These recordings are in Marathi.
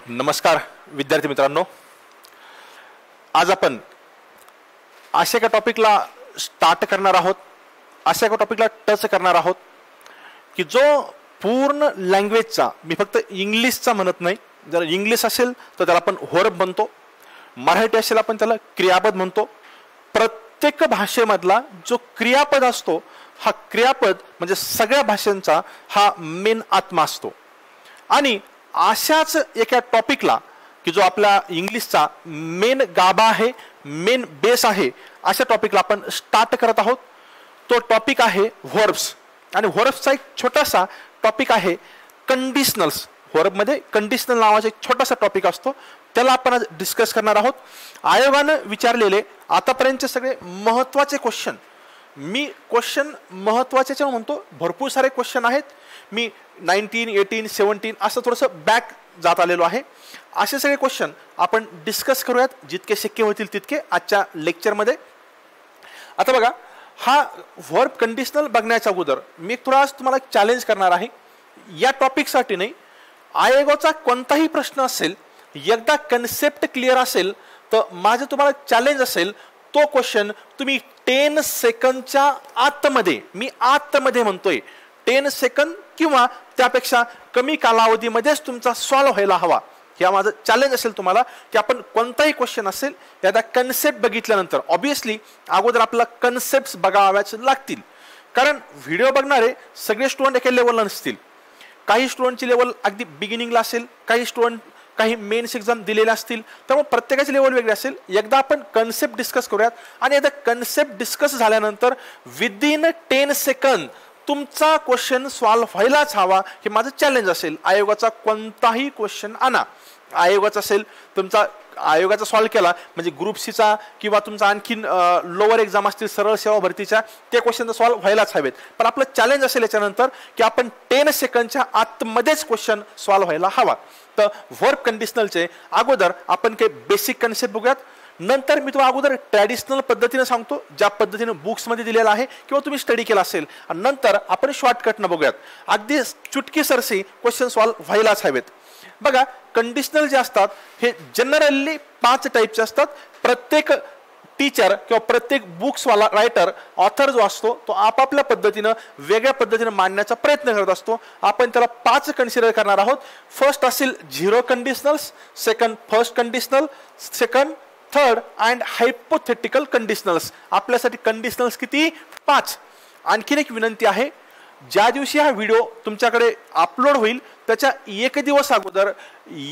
नमस्कार विद्यार्थी मित्रांनो, आज आपण अशा एका टॉपिकला स्टार्ट करणार आहोत, अशा एका टॉपिकला टच करणार आहोत की जो पूर्ण लँग्वेजचा, मी फक्त इंग्लिशचा म्हणत नाही, जर इंग्लिश असेल तर त्याला आपण व्हर्ब म्हणतो, मराठी असेल आपण त्याला क्रियापद म्हणतो. प्रत्येक भाषेमधला जो क्रियापद असतो हा क्रियापद म्हणजे सगळ्या भाषांचा हा मेन आत्मा असतो. आणि अशाच एका टॉपिकला की जो आपल्या इंग्लिशचा मेन गाभा आहे, मेन बेस आहे, अशा टॉपिकला आपण स्टार्ट करत आहोत. तो टॉपिक आहे व्हर्ब्स. आणि व्हर्ब्सचा एक छोटासा टॉपिक आहे कंडिशनल्स. व्हर्बमध्ये कंडिशनल नावाचा एक छोटासा टॉपिक असतो, त्याला आपण आज डिस्कस करणार आहोत. आयोगानं विचारलेले आतापर्यंतचे सगळे महत्त्वाचे क्वेश्चन, मी क्वेश्चन महत्त्वाचे म्हणतो, भरपूर सारे क्वेश्चन आहेत. मी 19, 18, 17 असं थोडंसं बॅक जात आलेलो आहे. असे सगळे क्वेश्चन आपण डिस्कस करूयात, जितके शक्य होतील तितके आजच्या लेक्चरमध्ये. आता बघा, हा व्हर्ब कंडिशनल बघण्याच्या अगोदर मी थोडा तुम्हाला चॅलेंज करणार आहे. या टॉपिकसाठी नाही, आयोगाचा कोणताही प्रश्न असेल, एकदा कन्सेप्ट क्लिअर असेल तर माझं तुम्हाला चॅलेंज असेल, तो क्वेश्चन तुम्ही 10 सेकंदच्या आतमध्ये, मी आतमध्ये म्हणतोय 10 सेकंद किंवा त्यापेक्षा कमी कालावधीमध्येच तुमचा सॉल्व्ह व्हायला हवा. हे माझं चॅलेंज असेल तुम्हाला की आपण कोणताही क्वेश्चन असेल, एकदा कन्सेप्ट बघितल्यानंतर, ऑब्विसली अगोदर आपल्याला कन्सेप्ट बघाव्याच लागतील, कारण व्हिडिओ बघणारे सगळे स्टुडंट एका लेवलला नसतील. काही स्टुडंटची लेवल अगदी बिगिनिंगला असेल, काही स्टुडंट काही मेन्स एक्झाम दिलेले असतील, त्यामुळे प्रत्येकाची लेवल वेगळी असेल. एकदा आपण कन्सेप्ट डिस्कस करूयात आणि एकदा कन्सेप्ट डिस्कस झाल्यानंतर विदिन 10 सेकंद तुमचा क्वेश्चन सॉल्व्ह व्हायलाच हवा, हे माझं चॅलेंज असेल. आयोगाचा कोणताही क्वेश्चन आणा, आयोगाचा असेल, तुमचा आयोगाचा सॉल्व्ह केला म्हणजे ग्रुप सीचा किंवा तुमचा आणखीन लोअर एक्झाम असतील सरळ सेवा भरतीच्या, ते क्वेश्चन तर सॉल्व्ह व्हायलाच हवेत. पण आपलं चॅलेंज असेल याच्यानंतर की आपण 10 सेकंदच्या आतमध्येच क्वेश्चन सॉल्व्ह व्हायला हवा. तर व्हर्ब कंडिशनलचे अगोदर आपण काही बेसिक कन्सेप्ट बघूयात. नंतर मी तुम्हाला अगोदर ट्रॅडिशनल पद्धतीने सांगतो, ज्या पद्धतीने बुक्समध्ये दिलेला आहे किंवा तुम्ही स्टडी केला असेल, आणि नंतर आपण शॉर्टकटनं बघूयात. अगदी चुटकी सरसी क्वेश्चन सॉल्व्ह व्हायलाच हवेत. बघा, कंडिशनल जे असतात हे जनरली 5 टाईपचे असतात. प्रत्येक टीचर किंवा प्रत्येक बुक्सवाला रायटर, ऑथर जो असतो, तो आपापल्या पद्धतीनं वेगळ्या पद्धतीने मांडण्याचा प्रयत्न करत असतो. आपण त्याला 5 कन्सिडर करणार आहोत. फर्स्ट असेल zero कंडिशनल्स, second first conditional, second third and hypothetical कंडिशनल्स. आपल्यासाठी कंडिशनल्स किती? 5. आणखीन एक विनंती आहे, ज्या दिवशी हा व्हिडिओ तुमच्याकडे अपलोड होईल त्याच्या 1 दिवस अगोदर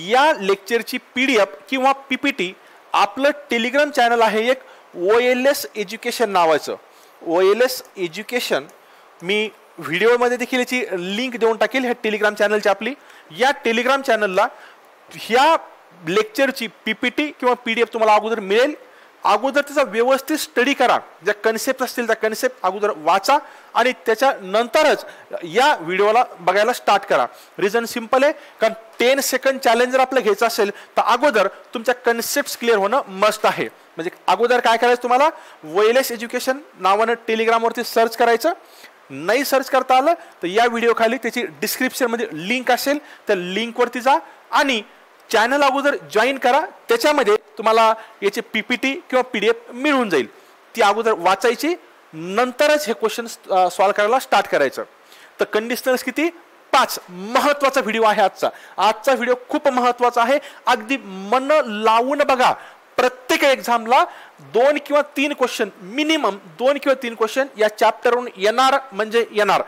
या लेक्चरची PDF किंवा PPT आपलं टेलिग्राम चॅनल आहे एक, OLS एज्युकेशन नावाचं. OLS एज्युकेशन, मी व्हिडिओमध्ये देखील याची लिंक देऊन टाकेल, ह्या टेलिग्राम चॅनलची आपली. या टेलिग्राम चॅनलला ह्या लेक्चरची PPT किंवा PDF तुम्हाला अगोदर मिळेल. अगोदर त्याचा व्यवस्थित स्टडी करा, ज्या कन्सेप्ट असतील त्या कन्सेप्ट अगोदर वाचा आणि त्याच्यानंतरच या व्हिडिओला बघायला स्टार्ट करा. रिझन सिंपल आहे, कारण 10 सेकंड चॅलेंज जर आपलं घ्यायचं असेल तर अगोदर तुमच्या कन्सेप्ट क्लिअर होणं मस्ट आहे. म्हणजे अगोदर काय करायचं, तुम्हाला OLS एज्युकेशन नावानं टेलिग्रामवरती सर्च करायचं. नाही सर्च करता आलं तर या व्हिडिओ खाली त्याची डिस्क्रिप्शनमध्ये लिंक असेल, त्या लिंकवरती जा आणि चॅनल अगोदर जॉईन करा. त्याच्यामध्ये तुम्हाला याचे PPT किंवा PDF मिळून जाईल. ती अगोदर वाचायची, नंतरच हे क्वेश्चन सॉल्व्ह करायला स्टार्ट करायचं. तर कंडिशनल्स किती? 5. महत्त्वाचा व्हिडिओ आहे आजचा. आजचा व्हिडिओ खूप महत्त्वाचा आहे. अगदी मन लावून बघा. प्रत्येक एक्झामला 2 किंवा 3 क्वेश्चन, मिनिमम 2 किंवा 3 क्वेश्चन या चॅप्टरवरून येणार म्हणजे येणार.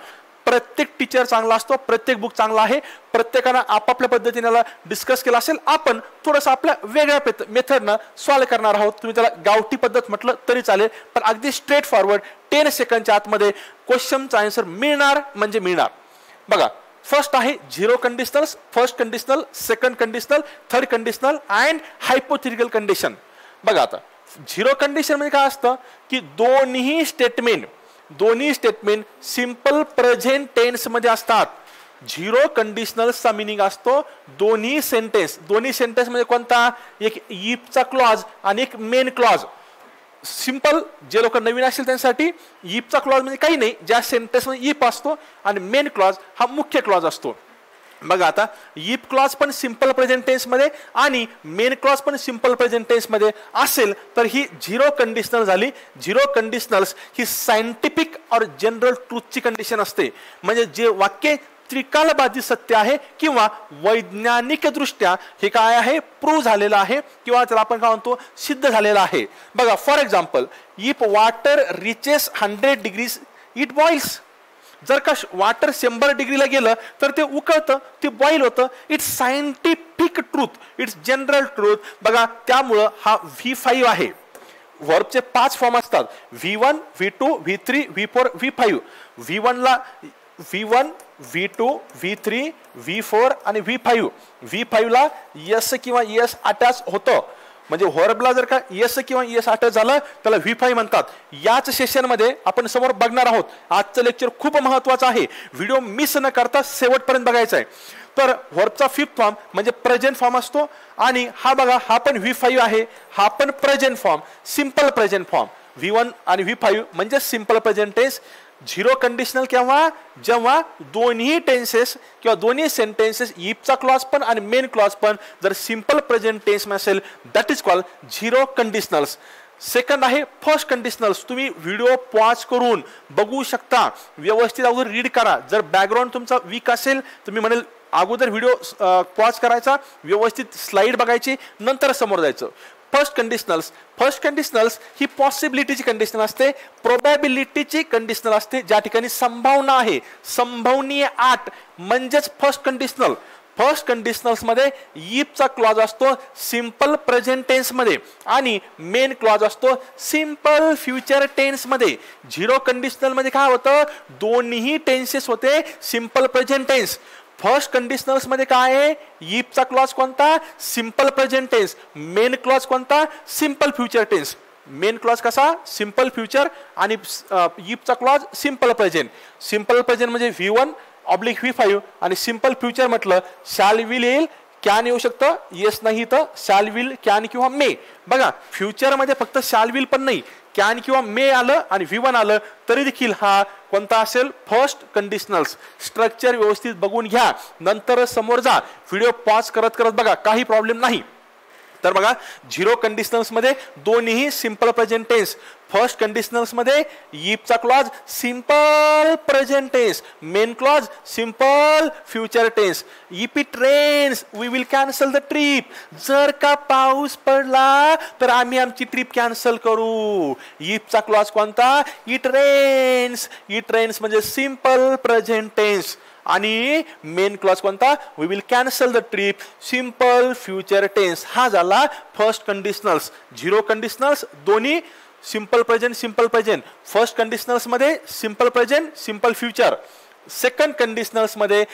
प्रत्येक टीचर चांगला असतो, प्रत्येक बुक चांगला आहे, प्रत्येकानं आपापल्या पद्धतीने डिस्कस केला असेल. आपण थोडंसं आपल्या वेगळ्या मेथडनं सॉल्व्ह करणार आहोत. तुम्ही त्याला गावठी पद्धत म्हटलं तरी चालेल, पण अगदी स्ट्रेट फॉरवर्ड 10 सेकंडच्या आतमध्ये क्वेश्चनचा आन्सर मिळणार म्हणजे मिळणार. बघा, फर्स्ट आहे zero कंडिशनल्स, first conditional, second conditional, third conditional and hypothetical condition. बघा, आता झिरो कंडिशन म्हणजे काय असतं की दोन्ही स्टेटमेंट सिंपल प्रेझेंट टेन्स मध्ये असतात. झिरो कंडिशनल्सचा मिनिंग असतो दोन्ही सेंटेन्स. दोन्ही सेंटेन्स म्हणजे कोणता? एक इफचा क्लॉज आणि एक मेन क्लॉज. सिंपल, जे लोक नवीन असतील त्यांसाठी इफचा क्लॉज म्हणजे काही नाही, ज्या सेंटेन्स मध्ये इफ असतो आणि मेन क्लॉज हा मुख्य क्लॉज असतो. बघा आता इफ क्लॉज पण सिंपल प्रेझेंट टेन्स मध्ये आणि मेन क्लॉज पण सिंपल प्रेझेंट टेन्स मध्ये असेल तर ही झिरो कंडिशनल झाली. झिरो कंडिशनल्स ही सायंटिफिक और जनरल ट्रूथची कंडिशन असते. म्हणजे जे वाक्य त्रिकालबाधी सत्य आहे किंवा वैज्ञानिक दृष्ट्या हे काय आहे प्रूव्ह झालेलं आहे किंवा त्याला आपण काय म्हणतो सिद्ध झालेलं आहे. बघा for example if water reaches 100 degrees it boils. जर का वॉटर 100 डिग्रीला गेलं तर ते उकळतं, ते बॉईल होतं. It's scientific truth, it's general truth. बघा त्यामुळं हा V5 आहे. व्हर्बचे 5 फॉर्म असतात V1, V2, V3, V4, V5. V1ला V1, V2, V3, V4 आणि V5. V5ला यस किंवा यस अटॅच होतं. म्हणजे व्हर्बला जर का यस किंवा यस अटॅच झालं त्याला V5 म्हणतात. याच सेशन मध्ये आपण समोर बघणार आहोत. आजचं लेक्चर खूप महत्वाचं आहे, व्हिडिओ मिस न करता शेवटपर्यंत बघायचा आहे. तर व्हर्बचा 5th फॉर्म म्हणजे प्रेझेंट फॉर्म असतो आणि हा बघा हा पण V5 आहे, हा पण present form, simple present form. V1 आणि V5 म्हणजे simple present tense. Zero conditional केव्हा, जेव्हा दोन्ही टेन्सेस किंवा दोन्ही सेंटेन्सेस इफचा क्लॉज पण आणि मेन क्लॉज पण जर सिंपल प्रेझेंट टेन्स असेल that is called zero कंडिशनल्स. Second आहे फर्स्ट कंडिशनल्स. तुम्ही व्हिडिओ पॉज करून बघू शकता, व्यवस्थित अगोदर रीड करा. जर बॅकग्राऊंड तुमचा वीक असेल तुम्ही म्हणेल अगोदर व्हिडिओ पॉज करायचा, व्यवस्थित स्लाइड बघायची, नंतर समोर जायचं. फर्स्ट कंडिशनल्स ही पॉसिबिलिटीची कंडिशनल असते, प्रोबॅबिलिटीची कंडिशनल असते. ज्या ठिकाणी संभावना आहे, संभवनीय आट म्हणजेच फर्स्ट कंडिशनल. फर्स्ट कंडिशनल्स मध्ये इफचा क्लॉज असतो सिंपल प्रेझेंट टेन्स मध्ये आणि मेन क्लॉज असतो सिंपल फ्युचर टेन्स मध्ये. झिरो कंडिशनल मध्ये काय होतं, दोन्ही टेन्सेस होते simple present tense. First conditionals मध्ये काय आहे, इफचा क्लॉज कोणता, simple present tense. Main clause कोणता, simple future tense. Main clause कसा, सिंपल फ्युचर आणि इफचा clause simple present. Simple present म्हणजे V1 ऑब्लिक V5 आणि सिंपल फ्युचर म्हटलं शॅल विल येईल, कॅन येऊ शकतं, येस नाही तर शॅल विल, कॅन किंवा मे. बघा फ्युचर मध्ये फक्त शॅल विल पण नाही, कॅन किंवा मे आलं आणि V1 आलं तरी देखील हा कोणता असेल, फर्स्ट कंडिशनल्स. स्ट्रक्चर व्यवस्थित बघून घ्या, नंतर समोर जा. व्हिडिओ पॉज करत करत बघा, काही प्रॉब्लेम नाही. तर बघा झिरो कंडिशनल्स मध्ये दोन्ही simple present tense. First conditionals मध्ये इफचा clause simple present tense, main clause simple future tense. If it rains we will cancel the trip. जर का पाऊस पडला तर आम्ही आमची ट्रिप कॅन्सल करू. इफचा क्लॉज कोणता, इट रेन्स. इट रेन्स म्हणजे सिंपल प्रेझेंट टेन्स आणि मेन क्लॉज कोणता, we will cancel the trip, simple future tense. हा झाला फर्स्ट कंडिशनल्स. झिरो कंडिशनल्स दोन्ही simple present, simple present. First conditionals मध्ये simple present, simple future. Second conditionals मध्ये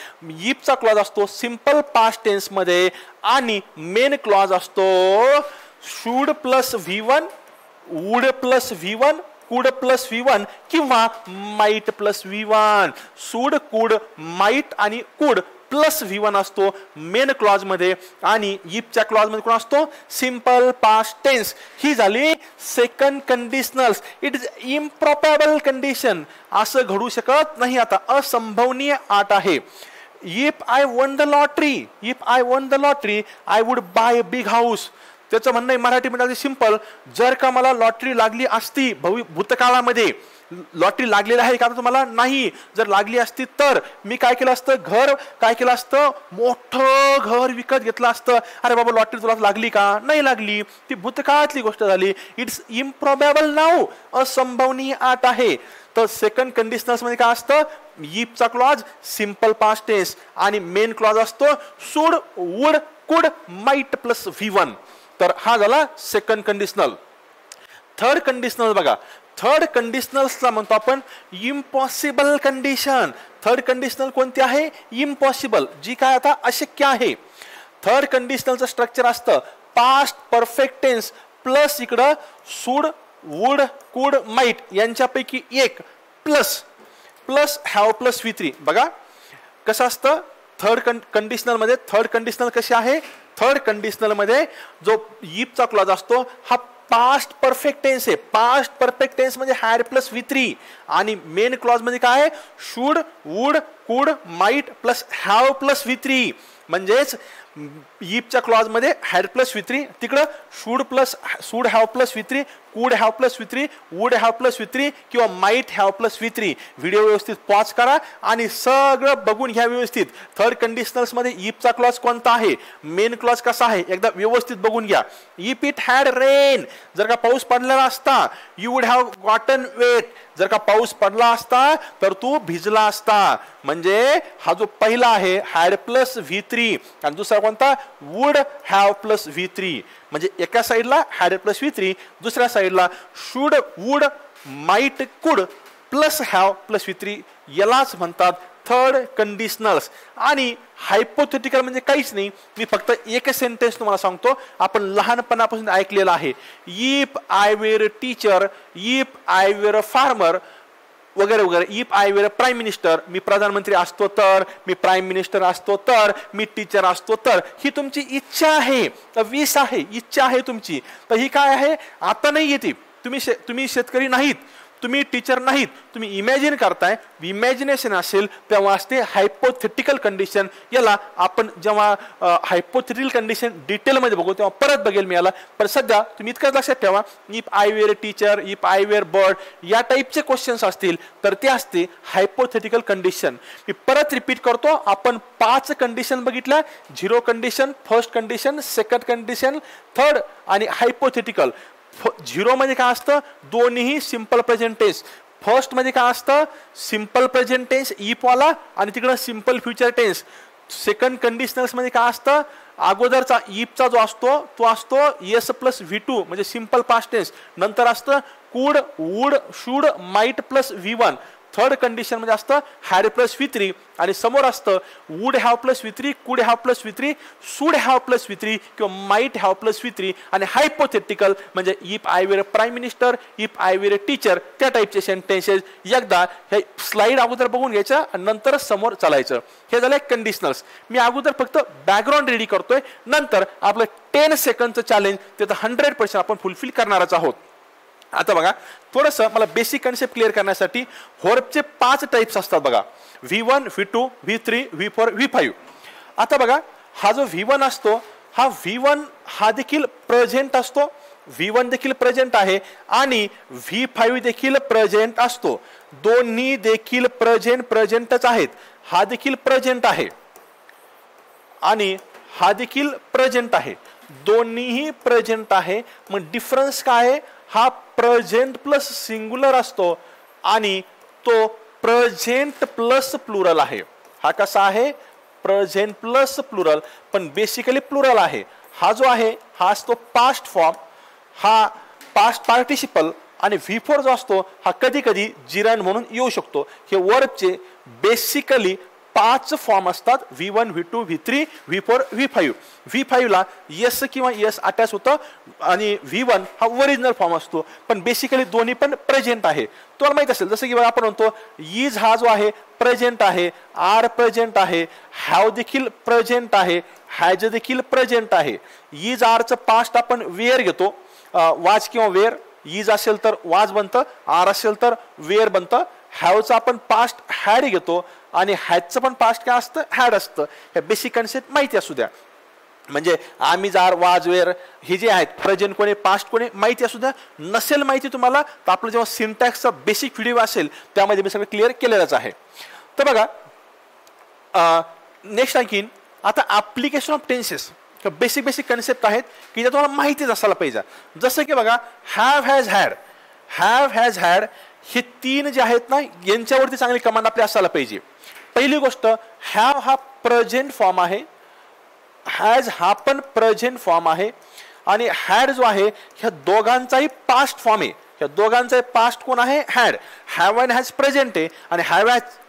इफचा क्लॉज असतो सिंपल पास्ट टेन्स मध्ये आणि मेन क्लॉज असतो should plus V1, would plus V1, could plus V1 किंवा माइट प्लस V1. सूड, कुड, माइट आणि कुड प्लस V1 असतो मेन क्लॉज मध्ये आणि इफच्या क्लॉज मध्ये कोण असतो, सिंपल पास्ट टेन्स. ही झाली second conditionals. It is improbable condition, असं घडू शकत नाही, आता असंभवनीय आट आहे. If I won the lottery I would buy a big house. त्याचं म्हणणं आहे मराठीमध्ये सिंपल, जर का मला लॉटरी लागली असती भूतकाळामध्ये, लॉटरी लागलेली आहे का तुम्हाला, नाही, जर लागली असती तर मी काय केलं असतं, काय केलं असतं, मोठं घर विकत घेतलं असतं. अरे बाबा लॉटरी तुला लागली का, नाही लागली, ती भूतकाळातली गोष्ट झाली. इट्स इम्प्रॉबेबल नाऊ, असंभवनीय आट आहे. तर सेकंड कंडिशनल्स मध्ये काय असतं, इफचा क्लॉज सिंपल पास्ट टेन्स आणि मेन क्लॉज असतो शुड, वुड, कुड, माइट प्लस V1. तर हा झाला सेकंड कंडिशनल. थर्ड कंडिशनल बघा, थर्ड कंडिशनल्सला म्हणतो आपण इम्पॉसिबल कंडिशन. थर्ड कंडिशनल कोणती आहे, इम्पॉसिबल, जी काय आता अशक्य आहे. थर्ड कंडिशनलचं स्ट्रक्चर असतं पास्ट परफेक्ट टेन्स प्लस इकडं शुड, वुड, कुड, माइट यांच्यापैकी एक प्लस हॅव प्लस V3. बघा कसं असतं थर्ड कंडिशनल मध्ये. थर्ड कंडिशनल कशी आहे, थर्ड कंडिशनल मध्ये जो इफचा क्लॉज असतो हा पास्ट परफेक्ट टेन्स आहे. पास्ट परफेक्ट टेन्स म्हणजे हॅड प्लस V3 आणि मेन क्लॉज मध्ये काय आहे, शुड, वुड, कुड, might plus have plus V3. म्हणजेच इफच्या क्लॉज मध्ये हॅड प्लस V3, तिकडं should have plus V3, could have plus V3, would have plus V3 किंवा might have plus V3. Video व्यवस्थित पॉज करा आणि सगळं बघून घ्या व्यवस्थित. थर्ड कंडिशनल्स मध्ये इफचा क्लॉज कोणता आहे, मेन क्लॉज कसा आहे, एकदा व्यवस्थित बघून घ्या. इफ इट हॅड रेन, जर का पाऊस पडलेला असता, you would have gotten wet, जर का पाऊस पडला असता तर तू भिजला असता. म्हणजे हा जो पहिला आहे हॅड प्लस V3 आणि दुसरा कोणता, वुड हॅव प्लस V3. म्हणजे एका साइडला हॅड प्लस V3, दुसऱ्या साइडला शुड, वुड, माइट, कुड प्लस हॅव प्लस V3. यालाच म्हणतात थर्ड कंडिशनल्स. आणि हायपोथेटिकल म्हणजे काहीच नाही, मी फक्त एक सेंटेन्स तुम्हाला सांगतो, आपण लहानपणापासून ऐकलेलं आहे. If I were teacher, if I were farmer वगैरे वगैरे. If I were prime minister, मी प्रधानमंत्री असतो तर, मी प्राईम मिनिस्टर असतो तर, मी टीचर असतो तर. ही तुमची इच्छा आहे, विश आहे, इच्छा आहे तुमची. तर ही काय आहे, आता नाही येते. तुम्ही शेतकरी नाहीत, तुम्ही टीचर नाहीत, तुम्ही इमॅजिन करताय. इमॅजिनेशन असेल तेव्हा असते हायपोथेटिकल कंडिशन. याला आपण जेव्हा हायपोथेटिकल कंडिशन डिटेलमध्ये बघू तेव्हा परत बघेल मी याला. पण सध्या तुम्ही इतकंच लक्षात ठेवा, if I were teacher, if I were bird, या टाईपचे क्वेश्चन्स असतील तर ते असते हायपोथेटिकल कंडिशन. मी परत रिपीट करतो, आपण 5 कंडिशन बघितल्या. 0 condition, first condition, second condition, third आणि हायपोथेटिकल. 0 मध्ये काय असतं, दोन्ही सिंपल प्रेझेंट टेन्स. फर्स्ट मध्ये काय असतं, सिंपल प्रेझेंट टेन्स इफ वाला आणि तिकडं simple future tense. Second conditionals मध्ये काय असतं, अगोदरचा इफचा जो असतो तो असतो एस प्लस V2 म्हणजे सिंपल पास्ट टेन्स. नंतर असतं कुड, would, should, might plus V1. Third condition मध्ये असतं हॅड प्लस V3 आणि समोर असतं would have plus V3, could have plus V3, should have plus V3 किंवा माइट हॅव प्लस V3. आणि हायपोथेटिकल म्हणजे if I were prime minister, if I were teacher, त्या टाईपचे सेंटेन्सेस. एकदा हे स्लाइड अगोदर बघून घ्यायचं आणि नंतरच समोर चालायचं. हे झालं कंडिशनल्स. मी अगोदर फक्त बॅकग्राऊंड रेडी करतोय, नंतर आपलं 10 सेकंडचं चॅलेंज ते 100% आपण फुलफिल करणारच आहोत. आता बघा, थोडंसं मला बेसिक कन्सेप्ट क्लिअर करण्यासाठी व्हर्बचे 5 टाइप्स असतात बघा, V1, V2, V3, V4, V5. आता बघा, हा जो V1 असतो, हा V1 हा देखील प्रेझेंट असतो. V1 देखील प्रेझेंट आहे आणि V5 देखील प्रेझेंट असतो. दोन्ही देखील प्रेझेंटच आहेत. हा देखील प्रेझेंट आहे आणि हा देखील प्रेझेंट आहे. दोन्हीही प्रेझेंट आहे. मग डिफरन्स काय आहे, हा प्रेझेंट प्लस सिंग्युलर असतो आणि तो प्रेझेंट प्लस प्लुरल आहे. हा कसा आहे, प्रेझेंट प्लस प्लुरल, पण बेसिकली प्लुरल आहे. हा जो आहे हा असतो पास्ट फॉर्म, हा पास्ट पार्टिसिपल. आणि V4 जो असतो हा कधी कधी जिरान म्हणून येऊ शकतो. हे वर्बचे बेसिकली 5 फॉर्म असतात, V1, V2, V3, V4, V5. V5 ला यस किंवा यस अटॅच होतं आणि V1 हा ओरिजिनल फॉर्म असतो. पण बेसिकली दोन्ही पण प्रेझेंट आहे. तुम्हाला माहित असेल, जसं की आपण म्हणतो इज हा जो आहे प्रेझेंट आहे, आर प्रेझेंट आहे, हॅव देखील प्रेझेंट आहे, हॅज देखील प्रेझेंट आहे. इज आरचं पास्ट आपण वेअर घेतो, वाज किंवा वेअर. इज असेल तर वाज बनतं, आर असेल तर वेअर बनतं. हॅवचं आपण पास्ट हॅड घेतो आणि हॅजचं पण पास्ट काय असतं, हॅड असतं. हे बेसिक कन्सेप्ट माहिती असू द्या. म्हणजे आम्ही जार, वाज, वेअर हे जे आहेत प्रेझेंट कोणी, पास्ट कोणी माहिती असू द्या. नसेल माहिती तुम्हाला तर आपलं जेव्हा सिंटॅक्सचा बेसिक व्हिडिओ असेल त्यामध्ये मी सगळं क्लिअर केलेलंच आहे. तर बघा, नेक्स्ट आणखीन आता application of tenses. Basic concept आहेत की ज्या तुम्हाला माहितीच असायला पाहिजे. जसं की बघा, have, has, had. Have, has, had हे 3 जे आहेत ना, यांच्यावरती चांगली कमांड आपली असायला पाहिजे. पहिली गोष्ट, हॅव हा प्रेझेंट फॉर्म आहे, हॅज हा पण प्रेझेंट फॉर्म आहे आणि हॅड जो आहे ह्या दोघांचाही पास्ट फॉर्म आहे. ह्या दोघांचा पास्ट कोण आहे, had. Have and has present आहे आणि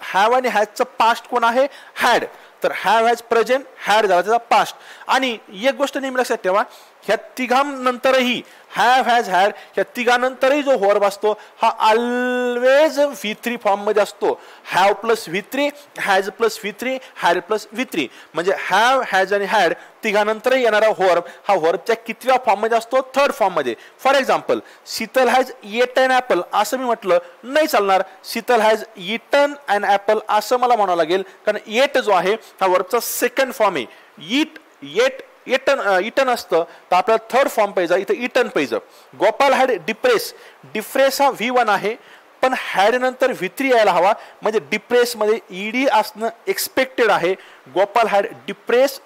हॅव आणि हॅजचं पास्ट कोण आहे, हॅड. तर हॅव, हॅज प्रेझेंट, हॅड झाला त्याचा पास्ट. आणि एक गोष्ट नेहमी लक्षात ठेवा, ह्या तिघांनंतरही हॅव हॅज हॅड या तिघानंतरही जो वर्ब असतो हा ऑलवेज V3 फॉर्म मध्ये असतो. Have plus V3, has plus V3, had plus V3. म्हणजे हॅव हॅज आणि हॅड तिघानंतरही येणारा वर्ब हा वर्बच्या कितव्या फॉर्म मध्ये असतो? थर्ड फॉर्म मध्ये. For example Sheetal has eaten apple असं मी म्हटलं नाही चालणार. Sheetal has eaten an apple असं मला म्हणावं लागेल, कारण एट जो आहे हा वर्बचा सेकंड फॉर्म आहे. ईट येट इटन असतं तर आपल्याला थर्ड फॉर्म पाहिजे, इथं इटन पाहिजे. गोपाल हॅड डिप्रेस, डिप्रेस हा V1 आहे पण हॅड नंतर V3 यायला हवा, म्हणजे डिप्रेस मध्ये ईडी असणं एक्सपेक्टेड आहे. गोपाल हॅड डिप्रेस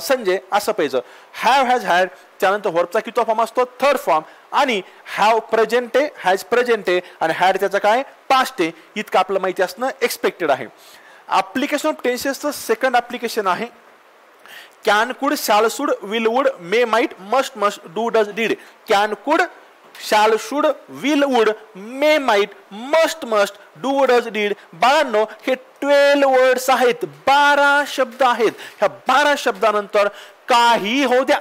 संजय असं पाहिजे. हॅव हॅज हॅड त्यानंतर वर्बचा किती फॉर्म असतो? Third form. आणि हॅव प्रेझेंट आहे, हॅज प्रेझेंट आहे आणि हॅड त्याचा काय पास्ट आहे, इतकं आपल्याला माहिती असणं एक्सपेक्टेड आहे. ऍप्लिकेशन ऑफ टेन्सेसचं सेकंड ऍप्लिकेशन आहे can could shall should will would may might must must do does did. Can could shall should will would may might must must do does did. बाळांनो हे 12 वर्ड्स आहेत, 12 शब्द आहेत. ह्या 12 शब्दानंतर काही होऊ द्या,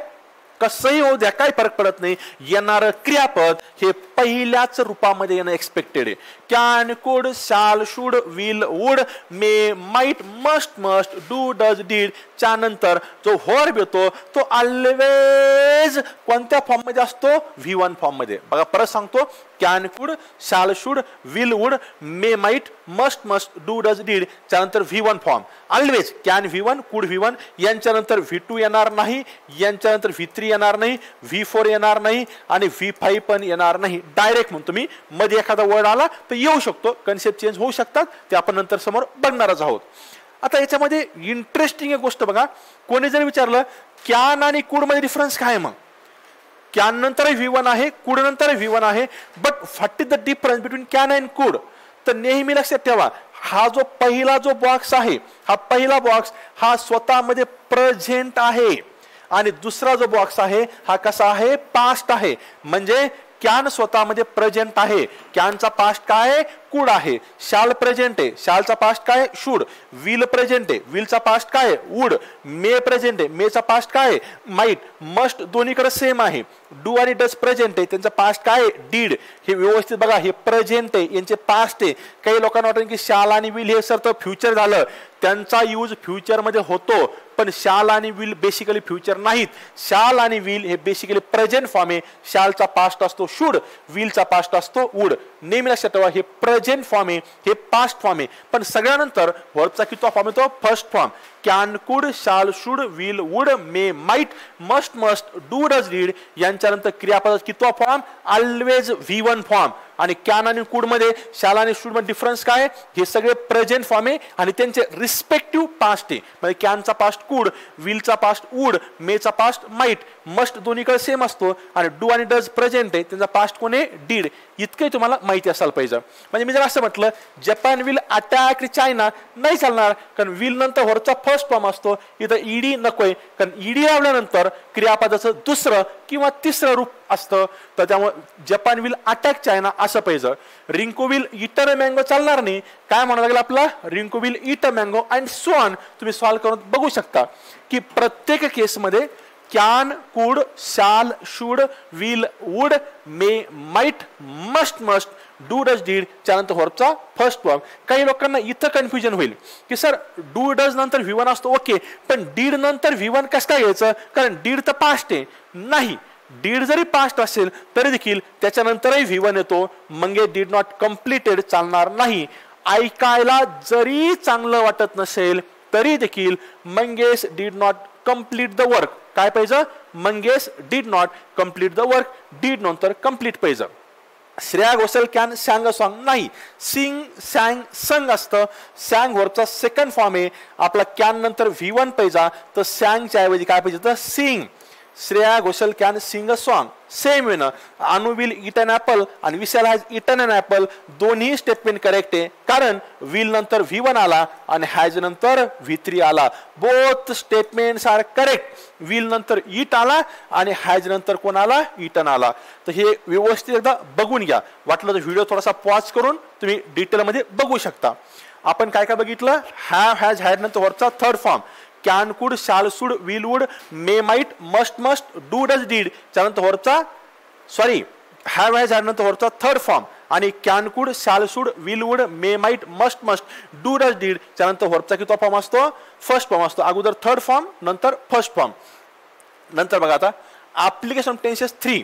कसंही होऊ द्या, काही फरक पडत नाही, येणारं क्रियापद हे पहिल्याच रूपामध्ये येणं एक्सपेक्टेड आहे. Can could shall should will would may might must must do does did च्या नंतर जो वर्ब येतो तो ऑलवेज कोणत्या फॉर्म मध्ये असतो? V1 फॉर्म मध्ये. बघा परत सांगतो, can could shall should will would may might must must do does did त्यानंतर V1 form. Always can V1 कुड V1 यांच्यानंतर V2 येणार नाही, यांच्यानंतर V3 येणार नाही, V4 येणार नाही आणि V5 पण येणार नाही. डायरेक्ट म्हणतो मी, मध्ये एखादा वर्ड आला तर येऊ शकतो, कन्सेप्ट चेंज होऊ शकतात, ते आपण नंतर समोर बघणारच आहोत. आता याच्यामध्ये इंटरेस्टिंग एक गोष्ट बघा, कोणी जर विचारलं कॅन आणि कुड मध्ये डिफरन्स काय आहे, मग कॅन नंतर V1 आहे, कुड नंतर V1 आहे, but what is the difference between can and कुड? तर नेहमी लक्षात ठेवा, हा जो पहिला जो बॉक्स आहे, हा पहिला बॉक्स हा स्वतःमध्ये प्रेझेंट आहे आणि दुसरा जो बॉक्स आहे हा कसा आहे? पास्ट आहे. म्हणजे कॅन स्वतःमध्ये प्रेझेंट आहे, कॅनचा पास्ट काय आहे? कुड आहे. शाल प्रेझेंट आहे, शालचा पास्ट काय? शुड. विल प्रेझेंट आहे, विलचा पास्ट काय? वुड. मे प्रेझेंट आहे, मेचा पास्ट काय? माइट. मस्ट दोन्हीकडे सेम आहे. डू आणि डज प्रेझेंट आहे, त्यांचा पास्ट काय? डीड. हे व्यवस्थित बघा, हे प्रेझेंट आहे, यांचे पास्ट आहे. काही लोकांना वाटतं की शाल आणि विल हे सर तर फ्युचर झालं, त्यांचा यूज फ्युचर मध्ये होतो, पण शाल आणि विल बेसिकली फ्युचर नाहीत. शाल आणि विल हे बेसिकली प्रेझेंट फॉर्म आहे. शालचा पास्ट असतो शुड, विलचा पास्ट असतो वुड. नेहमी लक्षात ठेवा, हे प्रेझेंट फॉर्म आहे, हे पास्ट फॉर्म आहे. पण सगळ्यानंतर वर्बचा कितवा फॉर्म येतो? First form. Can could shall should will would may might must must do does did यांच्यानंतर क्रियापदाचा कितवा फॉर्म? Always V1 form. आणि कॅन आणि कुड मध्ये, शाल आणि शुड मध्ये डिफरन्स काय? हे सगळे प्रेझेंट फॉर्म आहे आणि त्यांचे रिस्पेक्टिव्ह पास्ट आहे. म्हणजे कॅनचा पास्ट कुड, विलचा पास्ट वुड, मेचा पास्ट माइट, मस्ट दोन्हीकडे सेम असतो आणि डू आणि डज प्रेझेंट आहे, त्यांचा पास्ट कोण आहे? डीड. इतकंही तुम्हाला माहिती असायला पाहिजे. म्हणजे मी जर असं म्हटलं जपान विल अटॅक चायना, नाही चालणार, कारण विल नंतर वरचा फर्स्ट फॉर्म असतो, इथं ईडी नकोय, कारण ईडी लावल्यानंतर क्रियापदाचं दुसरं किंवा तिसरं रूप असतं, तर त्यामुळे जपान विल अटॅक चायना असं पाहिजे. Rinku will eat a mango चालणार नाही, काय म्हणावं लागेल आपला? Rinku will eat a mango and so on. तुम्ही सॉल्व्ह करून बघू शकता की प्रत्येक केसमध्ये can could shall should will would may might must must do does did त्यानंतर वर्बचा फर्स्ट फॉर्म. काही लोकांना इथं कन्फ्युजन होईल की सर डू डज नंतर V1 असतो, ओके, पण डीड नंतर V1 कसं काय घ्यायचं? कारण डीड तर पास्ट आहे. नाही, डीड जरी पास्ट असेल तरी देखील त्याच्यानंतरही V1 येतो, म्हणजे डीड नॉट कम्प्लिटेड चालणार नाही. ऐकायला जरी चांगलं वाटत नसेल तरी देखील Mangesh did not complete the work काय पाहिजे? Mangesh did not complete the work, did नंतर कम्प्लीट पाहिजे. Shreya Ghoshal can sang a song, नाही, सिंग सॅंग संग असतं. सॅंग वर्बचा सेकंड फॉर्म आहे. आपला कॅन नंतर V1 पाहिजे, तर सॅंगच्या ऐवजी काय पाहिजे? तर sing. Shreya Ghoshal can sing a song. Same way ना Anu will eat an apple आणि Vishal has eaten an apple, दोन्ही स्टेटमेंट करेक्ट आहे, कारण विल नंतर V1 आला आणि हॅज नंतर V3 आला. Both statements are correct. Will नंतर इट आला आणि हॅज नंतर कोण आला? इटन आला. तर हे व्यवस्थित एकदा बघून घ्या, वाटलं तर व्हिडिओ थोडासा पॉज करून तुम्ही डिटेलमध्ये बघू शकता. आपण काय काय बघितलं? हॅव हॅज हॅड नंतर वरचा third form. Can could shall should will would may might must must do does did त्यानंतर वरचा सॉरी हॅव हॅज ह्याड नंतर वरचा थर्ड फॉर्म आणि can could shall should will would may might must must do does did त्यानंतर वर्बचा किती फॉर्म असतो फर्स्ट फॉर्म असतो अगोदर थर्ड फॉर्म नंतर फर्स्ट फॉर्म नंतर बघा आता ऍप्लिकेशन टेन्सेस 3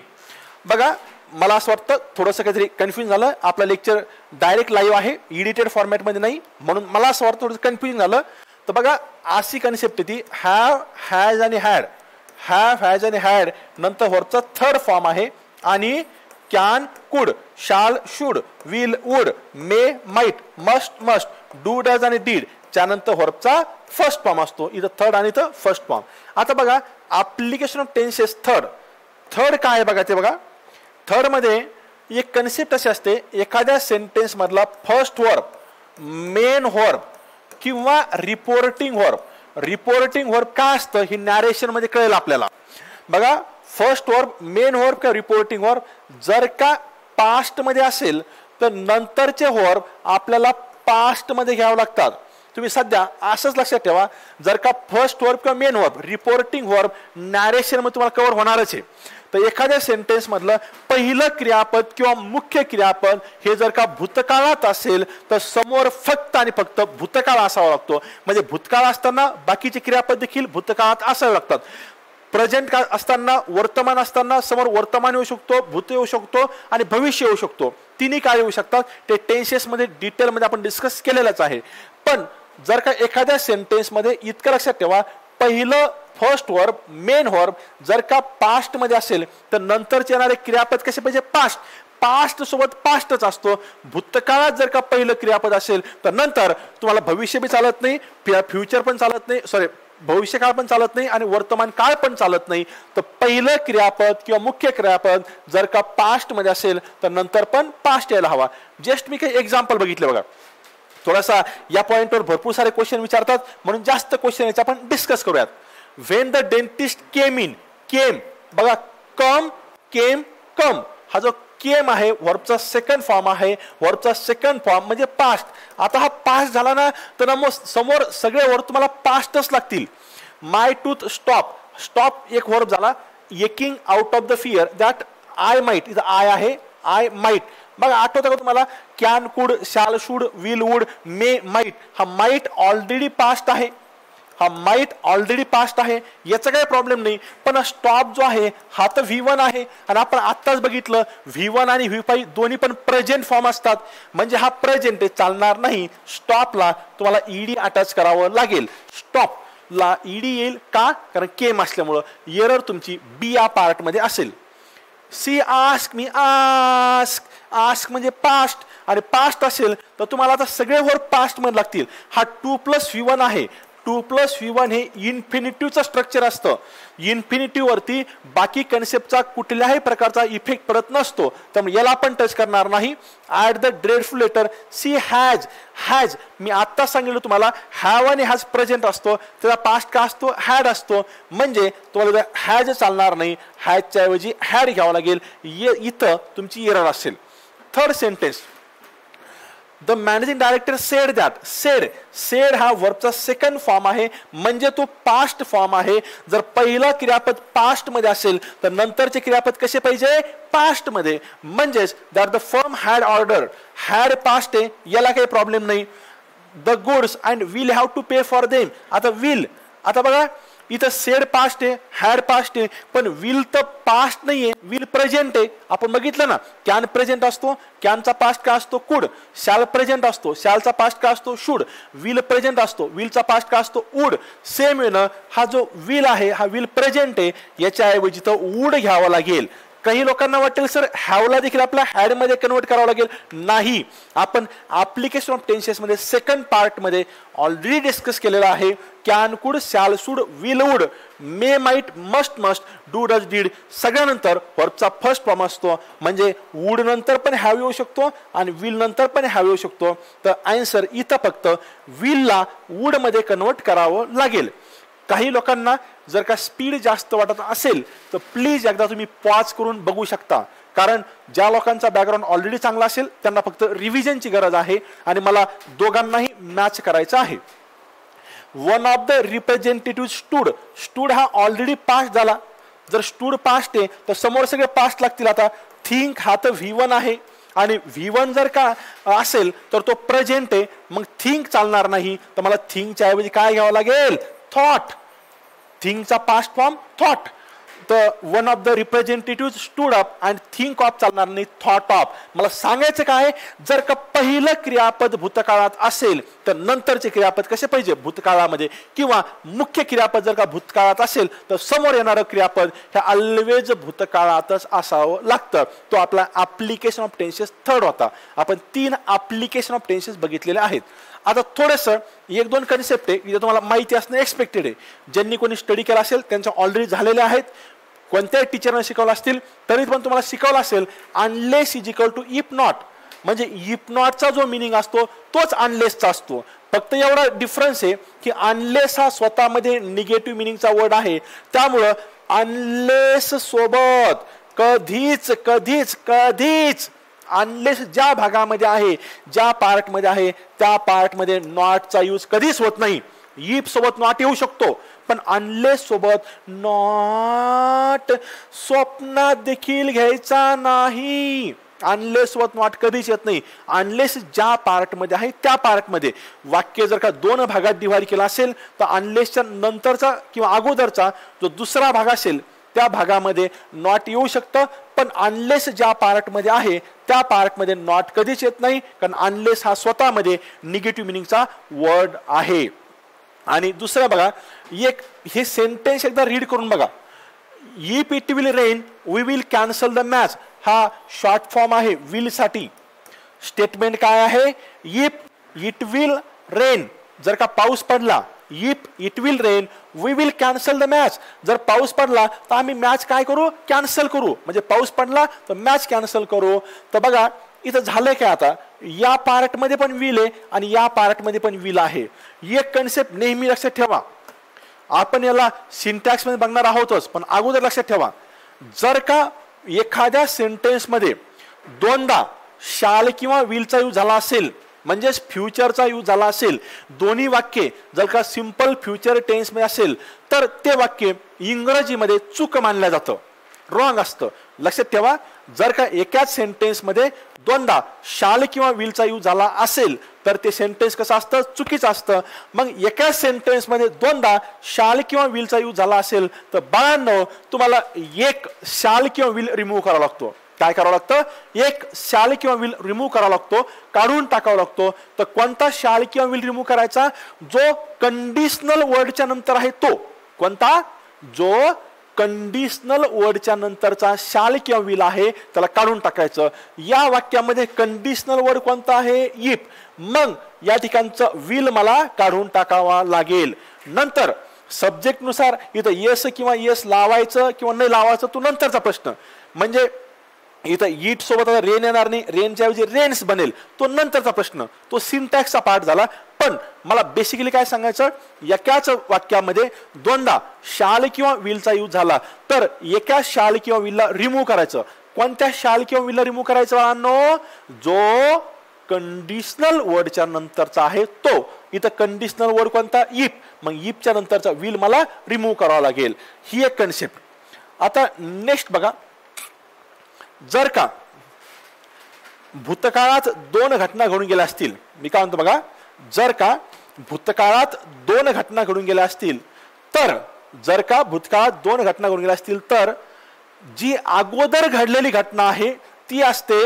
बघा मला असं वाटतं थोडंसं काहीतरी कन्फ्युजन झालं आपलं लेक्चर डायरेक्ट लाईव्ह आहे एडिटेड फॉर्मॅटमध्ये नाही म्हणून मला असं वाटतं थोडंसं कन्फ्युजन झालं तर बघा अशी कन्सेप्ट ती हॅव हॅज आणि हॅड हॅव हॅज आणि हॅड नंतर वरचा थर्ड फॉर्म आहे आणि can could shall should will would may might must must do does आणि डीड त्यानंतर वर्बचा फर्स्ट फॉर्म असतो इथं थर्ड आणि इथं फर्स्ट फॉर्म आता बघा ऍप्लिकेशन ऑफ टेन्सेस थर्ड काय आहे बघा ते बघा थर्ड मध्ये एक कन्सेप्ट अशी असते एखाद्या सेंटेन्स मधला फर्स्ट वर्ब मेन वर्ब किंवा रिपोर्टिंग वर्ब काय असतं हे नॅरेशन मध्ये कळेल आपल्याला बघा फर्स्ट वर्ब मेन वर्ब किंवा रिपोर्टिंग वर्ब जर का पास्ट मध्ये असेल तर नंतरचे वर्ब आपल्याला पास्ट मध्ये घ्यावे लागतात तुम्ही सध्या असंच लक्षात ठेवा जर का फर्स्ट वर्ब किंवा main verb reporting verb narration मध्ये तुम्हाला कव्हर होणारच आहे तर एखाद्या सेंटेन्स मधलं पहिलं क्रियापद किंवा मुख्य क्रियापद हे जर का भूतकाळात असेल तर समोर फक्त आणि फक्त भूतकाळ असावा लागतो म्हणजे भूतकाळ असताना बाकीचे क्रियापद देखील भूतकाळात असावे लागतात प्रेझेंट असताना वर्तमान असताना समोर वर्तमान येऊ शकतो भूत येऊ शकतो आणि भविष्य येऊ शकतो तिन्ही काय येऊ शकतात ते टेन्सेस मध्ये डिटेल मध्ये आपण डिस्कस केलेलंच आहे पण जर का एखाद्या सेंटेन्स मध्ये इतकं लक्षात ठेवा पहिलं फर्स्ट वर्ब मेन वर्ब जर का पास्ट मध्ये असेल तर नंतरचे येणारे क्रियापद कसे पाहिजे पास्ट सोबत पास्टच असतो भूतकाळात जर का पहिलं क्रियापद असेल तर नंतर तुम्हाला भविष्य बी चालत नाही फ्युचर पण चालत नाही सॉरी भविष्यकाळ पण चालत नाही आणि वर्तमान काळ पण चालत नाही तर पहिलं क्रियापद किंवा मुख्य क्रियापद जर का पास्ट मध्ये असेल तर नंतर पण पास्ट यायला हवा जस्ट मी काही एक्झाम्पल बघितले बघा थोडासा या पॉइंटवर भरपूर सारे क्वेश्चन विचारतात म्हणून जास्त क्वेश्चन याचे आपण डिस्कस करूयात व्हेन द डेंटिस्ट केम बघा कम हा जो केम आहे वर्बचा सेकंड फॉर्म आहे वर्बचा सेकंड फॉर्म म्हणजे पास्ट आता हा पास्ट झाला ना तर मग समोर सगळे वर्ब तुम्हाला पास्टच लागतील माय टूथ स्टॉप एक वर्ब झाला aching out of the fear that I might इथं आय आहे आय माइट बघा आठवतं का तुम्हाला can could shall should will would may might हा माइट ऑलरेडी पास्ट आहे याचा काही प्रॉब्लेम नाही पण स्टॉप जो आहे हा तर V1 आहे आणि आपण आत्ताच बघितलं V1 आणि V5 दोन्ही पण प्रेझेंट फॉर्म असतात म्हणजे हा प्रेझेंट चालणार नाही स्टॉपला तुम्हाला ईडी अटॅच करावं लागेल स्टॉपला ईडी येईल का कारण केम असल्यामुळं एरर तुमची बी या पार्ट मध्ये असेल सी आस्क मी आस्क म्हणजे पास्ट आणि पास्ट असेल तर तुम्हाला आता सगळे वर्ब पास्ट मध्ये लागतील हा 2+V1 आहे 2+V1 हे इन्फिनिटिव्हचं स्ट्रक्चर असतं इन्फिनिटिव्ह वरती बाकी कन्सेप्टचा कुठल्याही प्रकारचा इफेक्ट पडत नसतो त्यामुळे याला आपण टच करणार नाही at the dreadful letter she has मी आत्ता सांगितलं तुम्हाला हॅव आणि हॅज प्रेझेंट असतो त्याचा पास्ट का असतो हॅड असतो म्हणजे तुम्हाला हॅज चालणार नाही हॅजच्या ऐवजी हॅड घ्यावं लागेल इथं तुमची एरर असेल third sentence the managing director sed that sed हा वर्बचा सेकंड फॉर्म आहे म्हणजे तो पास्ट फॉर्म आहे जर पहिला क्रियापद पास्ट मध्ये असेल तर नंतरचे क्रियापद कसे पाहिजे पास्ट मध्ये म्हणजेच that the firm had order had past आहे याला काही प्रॉब्लेम नाही the goods and will have to pay for them आता विल आता बघा इथं सेड पास्ट आहे हॅड पास्ट आहे पण विल तर पास्ट नाहीये विल प्रेझेंट आहे आपण बघितलं ना कॅन प्रेझेंट असतो कॅनचा पास्ट का असतो कुड शॅल प्रेझेंट असतो शॅलचा पास्ट का असतो शुड विल प्रेझेंट असतो विलचा पास्ट का असतो वुड सेम वे ना हा जो विल आहे हा विल प्रेझेंट आहे याच्या ऐवजी तर वुड घ्यावा लागेल काही लोकांना वाटेल सर हॅवला देखील आपला हॅड मध्ये कन्वर्ट करावं लागेल नाही आपण ऍप्लिकेशन ऑफ टेन्सेस मध्ये सेकंड पार्ट मध्ये ऑलरेडी डिस्कस केलेला आहे can could shall should will would may might must do does did सगळ्यानंतर वर्बचा फर्स्ट फॉर्म असतो म्हणजे वुड नंतर पण हॅव येऊ शकतो आणि विल नंतर पण हॅव येऊ शकतो तर आन्सर इथं फक्त विलला वुड मध्ये कन्वर्ट करावं लागेल काही लोकांना जर का स्पीड जास्त वाटत असेल तर प्लीज एकदा तुम्ही पॉज करून बघू शकता कारण ज्या लोकांचा बॅकग्राऊंड ऑलरेडी चांगला असेल त्यांना फक्त रिव्हिजनची गरज आहे आणि मला दोघांनाही मॅच करायचं आहे one of the representative stood हा ऑलरेडी पास झाला जर स्टूड पास्ट आहे तर समोर सगळे पास्ट लागतील. आता थिंक हा तर V1 आहे आणि V1 जर का असेल तर तो प्रेझेंट आहे, मग थिंक चालणार नाही. तर मला थिंकच्या ऐवजी काय घ्यावं लागेल? थॉट. थिंकचा पास्ट फॉर्म थॉट. तर one of the representative stood up and think of चालणार नाही, थॉट ऑफ. मला सांगायचं काय, जर का पहिलं क्रियापद भूतकाळात असेल तर नंतरचे क्रियापद कसे पाहिजे भूतकाळामध्ये, किंवा मुख्य क्रियापद जर का भूतकाळात असेल तर समोर येणारं क्रियापद हे ऑलवेज भूतकाळातच असावं लागतं. तो आपला ऍप्लिकेशन ऑफ टेन्सेस थर्ड होता. आपण 3 ऍप्लिकेशन ऑफ टेन्सेस बघितलेले आहेत. आता थोडंसं 1-2 कन्सेप्ट आहे जे तुम्हाला माहिती असणं एक्सपेक्टेड आहे. ज्यांनी कोणी स्टडी केला असेल त्यांच्या ऑलरेडी झालेले आहेत. कोणत्याही टीचरने शिकवलं असतील तरी पण तुम्हाला शिकवलं असेल. Unless is equal to if not, म्हणजे इफ नॉटचा जो मिनिंग असतो तोच अनलेसचा असतो. फक्त एवढा डिफरन्स आहे की अनलेस हा स्वतःमध्ये निगेटिव्ह मिनिंगचा वर्ड आहे. त्यामुळं अनलेस सोबत कधीच कधीच कधीच अनलेस ज्या भागामध्ये आहे, ज्या पार्टमध्ये आहे त्या पार्टमध्ये नॉटचा यूज कधीच होत नाही. इफ सोबत नॉट येऊ शकतो पण अनलेस सोबत नॉट स्वप्नात देखील घ्यायचा नाही. अनलेस सोबत नॉट कधीच येत नाही. अनलेस ज्या पार्टमध्ये आहे त्या पार्टमध्ये. वाक्य जर का 2 भागात डिव्हाइड केला असेल तर अनलेसच्या नंतरचा किंवा अगोदरचा जो दुसरा भाग असेल त्या भागामध्ये नॉट येऊ शकतं, पण अनलेस ज्या पार्टमध्ये आहे त्या पार्टमध्ये नॉट कधीच येत नाही, कारण अनलेस हा स्वतःमध्ये निगेटिव्ह मिनिंगचा वर्ड आहे. आणि दुसरं बघा, एक हे सेंटेन्स एकदा रीड करून बघा. If it will rain we will cancel the match, हा शॉर्ट फॉर्म आहे विल साठी. स्टेटमेंट काय आहे? इफ इट विल रेन, जर का पाऊस पडला, if it will rain we will cancel the match. जर पाऊस पडला तर आम्ही मॅच काय करू? कॅन्सल करू. म्हणजे पाऊस पडला तर मॅच कॅन्सल करू. तर बघा इथं झालंय काय, आता या पार्टमध्ये पण विल आहे आणि या पार्टमध्ये पण विल आहे. एक कन्सेप्ट नेहमी लक्षात ठेवा. आपण याला सिंटॅक्स मध्ये बघणार आहोतच, पण अगोदर लक्षात ठेवा, जर का एखाद्या सेंटेन्स मध्ये 2दा शाल किंवा विलचा यूज झाला असेल, म्हणजेच फ्युचरचा यूज झाला असेल, दोन्ही वाक्ये जर का सिंपल फ्युचर टेन्स मध्ये असेल तर ते वाक्य इंग्रजीमध्ये चूक मानलं जातं, रॉंग असतं. लक्षात ठेवा, जर का एकाच सेंटेन्स मध्ये 2दा शाल किंवा विलचा यूज झाला असेल तर ते सेंटेन्स कसं असतं? चुकीचं असतं. मग एकाच सेंटेन्स मध्ये 2दा शाल किंवा विलचा यूज झाला असेल तर बाळांनो तुम्हाला एक शाल किंवा विल रिमूव्ह करावा लागतो. काय करावं लागतं? एक शाल किंवा विल रिमूव्ह करावा लागतो, काढून टाकावा लागतो. तर कोणता शाल किंवा विल रिमूव्ह करायचा? जो कंडिशनल वर्डच्या नंतर आहे तो. कोणता? जो कंडिशनल वर्डच्या नंतरचा शाल किंवा विल आहे त्याला काढून टाकायचं. या वाक्यामध्ये कंडिशनल वर्ड कोणता आहे? इफ. मग या ठिकाणचं विल मला काढून टाकावा लागेल. नंतर सब्जेक्ट नुसार इथं येस किंवा येस लावायचं किंवा नाही लावायचं तो नंतरचा प्रश्न. म्हणजे इथं इट सोबत आता रेन येणार नाही, रेनच्या ऐवजी रेन्स बनेल, तो नंतरचा प्रश्न. तो सिंटॅक्सचा पार्ट झाला. पण मला बेसिकली काय सांगायचं, एकाच वाक्यामध्ये 2दा शाल किंवा विलचा यूज झाला तर एका शाल किंवा विलला रिमूव्ह करायचं. कोणत्या शाल किंवा विलला रिमूव्ह करायचं बाळांनो? जो कंडिशनल वर्डच्या नंतरचा आहे तो. इथं कंडिशनल वर्ड कोणता? इफ. मग इफच्या नंतरचा विल मला रिमूव्ह करावा लागेल. ही एक कन्सेप्ट. आता नेक्स्ट बघा, जर का भूतकाळात 2 घटना घडून गेल्या असतील, मी काय म्हणतो बघा, जर का भूतकाळात 2 घटना घडून गेल्या असतील तर, जर का भूतकाळात 2 घटना घडून गेल्या असतील तर जी अगोदर घडलेली घटना आहे ती असते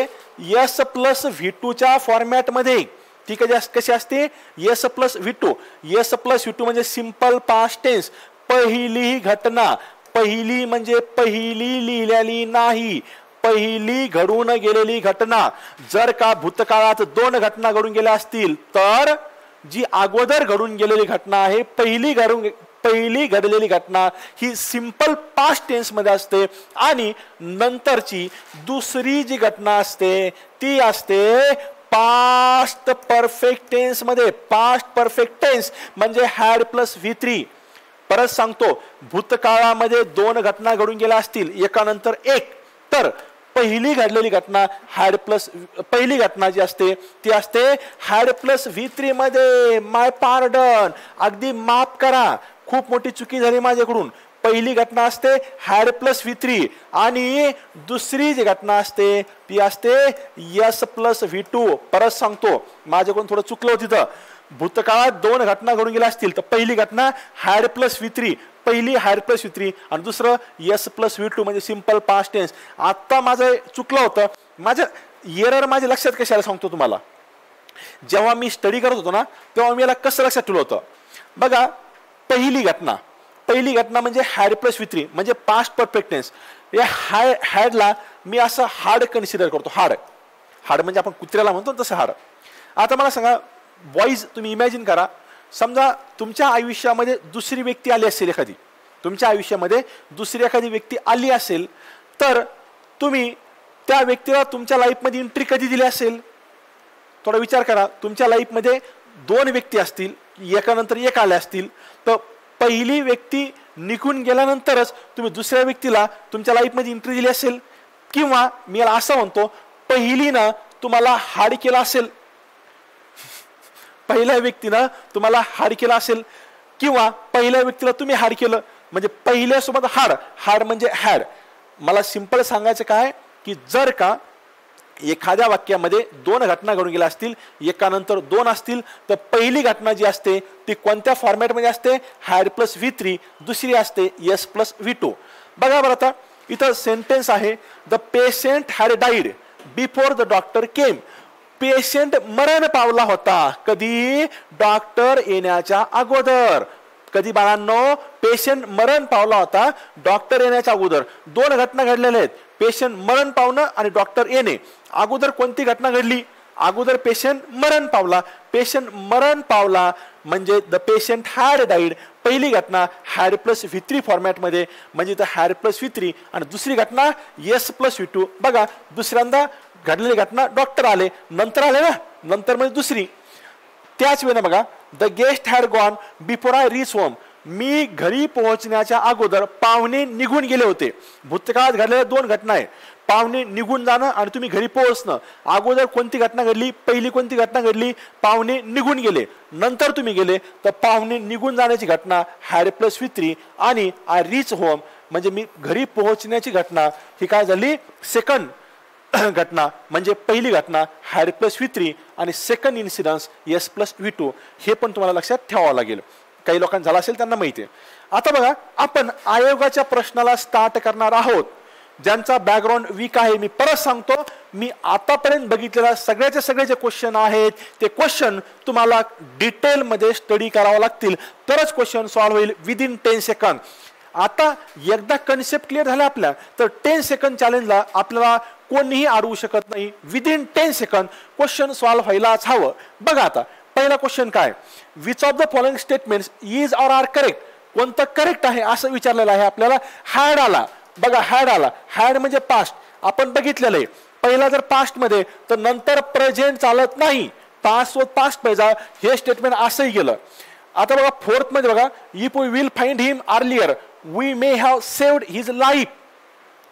एस प्लस V2 च्या फॉर्मॅटमध्ये. ती कशी असते? S plus V2. S plus V2 म्हणजे सिंपल पास्ट टेन्स. पहिली घटना. पहिली म्हणजे पहिली लिहिलेली नाही, पहिली घडून गेलेली घटना. जर का भूतकाळात 2 घटना घडून गेल्या असतील तर जी अगोदर घडून गेलेली घटना आहे, पहिली घडलेली घटना ही सिंपल पास्ट टेन्स मध्ये असते आणि नंतरची दुसरी जी घटना असते ती असते पास्ट परफेक्ट टेन्स मध्ये. पास्ट परफेक्ट टेन्स म्हणजे हॅड प्लस V3. परत सांगतो, भूतकाळामध्ये 2 घटना घडून गेल्या असतील एकानंतर एक तर पहिली घडलेली घटना हॅड प्लस, पहिली घटना जी असते ती असते हॅड प्लस V3 मध्ये. माय पार्डन, अगदी माफ करा, खूप मोठी चुकी झाली माझ्याकडून. पहिली घटना असते हॅड प्लस V3 आणि दुसरी जी घटना असते ती असते S प्लस V2. परत सांगतो, माझ्याकडून थोडं चुकलं होतं तिथं. भूतकाळात दोन घटना घडून गेल्या असतील तर पहिली घटना हॅड प्लस V3, पहिली हॅड प्लस V3 आणि दुसरं S प्लस V2 म्हणजे सिंपल पास्ट टेन्स. आता माझं चुकलं होतं, माझं एरर माझ्या लक्षात कशाला सांगतो तुम्हाला. जेव्हा मी स्टडी करत होतो ना तेव्हा मी याला कसं लक्षात ठेवलं होतं बघा. पहिली घटना म्हणजे हॅड प्लस V3 म्हणजे पास्ट परफेक्ट टेन्स. या हॅडला मी असं हार्ड कन्सिडर करतो. हार्ड म्हणजे आपण कुत्र्याला म्हणतो तसं हार्ड. आता मला सांगा बॉईज, तुम्ही इमॅजिन करा, समजा तुमच्या आयुष्यामध्ये दुसरी व्यक्ती आली असेल, तुमच्या आयुष्यामध्ये दुसरी एखादी व्यक्ती आली असेल तर तुम्ही त्या व्यक्तीला तुमच्या लाईफमध्ये एंट्री कधी दिली असेल. थोडा विचार करा. तुमच्या लाईफमध्ये दोन व्यक्ती असतील, एकानंतर एक आल्या असतील, तर पहिली व्यक्ती निघून गेल्यानंतरच तुम्ही दुसऱ्या व्यक्तीला तुमच्या लाईफमध्ये एंट्री दिली असेल. किंवा मी याला असं म्हणतो, पहिलीनं तुम्हाला हाड केला असेल, पहिल्या व्यक्तीनं तुम्हाला हाड केला असेल किंवा पहिल्या व्यक्तीला तुम्ही हाड केलं, म्हणजे पहिल्यासोबत हाड म्हणजे हॅड. मला सिंपल सांगायचं काय की जर का एखाद्या वाक्यामध्ये दोन घटना घडून गेल्या असतील, एकानंतर दोन असतील, तर पहिली घटना जी असते ती कोणत्या फॉर्मॅटमध्ये असते, हॅड प्लस V3, दुसरी असते S प्लस V2. बघा बरं, आता इथं सेंटेन्स आहे, the patient had died before the doctor came. Patient मरण पावला होता कधी, डॉक्टर येण्याच्या अगोदर. कधी बाळांनो, पेशंट मरण पावला होता डॉक्टर येण्याच्या अगोदर. दोन घटना घडलेल्या आहेत, पेशंट मरण पावणं आणि डॉक्टर येणे. अगोदर कोणती घटना घडली, अगोदर पेशंट मरण पावला. पेशंट मरण पावला म्हणजे द पेशंट हॅड डाईड. पहिली घटना हॅड प्लस V3 फॉर्मॅटमध्ये म्हणजे द हॅड प्लस V3 आणि दुसरी घटना S प्लस V2. बघा, दुसऱ्यांदा घडलेली घटना डॉक्टर आले, नंतर आले ना, नंतर म्हणजे दुसरी. त्याच वेळेला बघा, the guest had gone before I reach home. मी घरी पोहोचण्याच्या अगोदर पाहुणे निघून गेले होते. भूतकाळात घडलेल्या दोन घटना आहे, पाहुणे निघून जाणं आणि तुम्ही घरी पोहोचणं. अगोदर कोणती घटना घडली, पहिली कोणती घटना घडली, पाहुणे निघून गेले, नंतर तुम्ही गेले, तर पाहुणे निघून जाण्याची घटना हॅड प्लस V3 आणि आय रीच होम म्हणजे मी घरी पोहोचण्याची घटना ही काय झाली, सेकंड घटना. म्हणजे पहिली घटना हॅड प्लस V3 आणि second incidence S plus V2. हे पण तुम्हाला लक्षात ठेवावं लागेल. काही लोकांना झालं असेल त्यांना माहिती आहे. आता बघा, आपण आयोगाच्या प्रश्नाला स्टार्ट करणार आहोत, ज्यांचा बॅकग्राऊंड वीक आहे. मी परत सांगतो, मी आतापर्यंत बघितलेला सगळ्याचे सगळे जे क्वेश्चन आहेत ते क्वेश्चन तुम्हाला डिटेलमध्ये स्टडी करावं लागतील, तरच क्वेश्चन सॉल्व्ह होईल विदिन 10 सेकंद. आता एकदा कन्सेप्ट क्लिअर झाला आपल्या, तर 10 सेकंद चॅलेंजला आपल्याला कोणीही अडवू शकत नाही. विदिन 10 सेकंद क्वेश्चन सॉल्व्ह व्हायलाच हवं. बघा, आता पहिला क्वेश्चन काय, which of the following statements is or are correct. कोणतं करेक्ट आहे असं विचारलेलं आहे आपल्याला. हॅड आला, बघा हॅड आला, हॅड म्हणजे पास्ट आपण बघितलेलं आहे. पहिला जर पास्ट मध्ये तर नंतर प्रेझेंट चालत नाही, पास्ट व पास्ट पाहिजे, हे स्टेटमेंट असंही गेलं. आता बघा फोर्थ मध्ये बघा, if we will find him earlier we may have saved his life.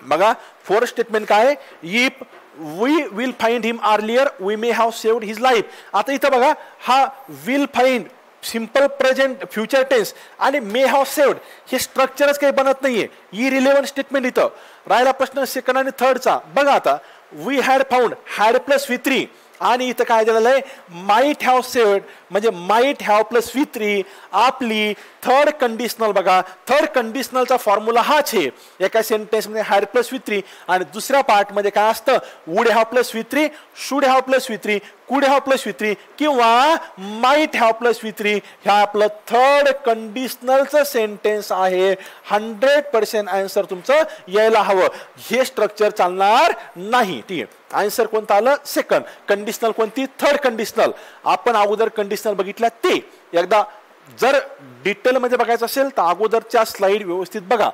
बघा फोर्थ स्टेटमेंट काय, if we will find him earlier we may have saved his life. आता इथं बघा, हा will find simple present future tense आणि मे हॅव सेव्ड हे स्ट्रक्चरच काही बनत नाहीये, इरिलेव्हंट स्टेटमेंट. इथं राहिला प्रश्न सेकंड आणि थर्डचा. बघा आता, we had found had plus V3 आणि इथं काय झालेलं आहे, माईट हॅव सेव्ड म्हणजे माईट हॅव प्लस V3 आपली थर्ड कंडिशनल. बघा थर्ड कंडिशनलचा फॉर्म्युला हाच आहे. एका सेंटेन्समध्ये हॅड प्लस V3 आणि दुसऱ्या पार्टमध्ये काय असतं, would have plus V3, should have plus V3, could have plus V3 किंवा माईट हॅव प्लस V3. ह्या आपलं थर्ड कंडिशनलचं सेंटेन्स आहे. 100% आन्सर तुमचं यायला हवं. हे स्ट्रक्चर चालणार नाही. ठीक आहे, आन्सर कोणतं आलं, सेकंड कंडिशनल. कोणती, थर्ड कंडिशनल. आपण अगोदर कंडिशनल बघितल्या ते एकदा जर डिटेल मध्ये बघायचं असेल तर अगोदरच्या स्लाइड व्यवस्थित बघा.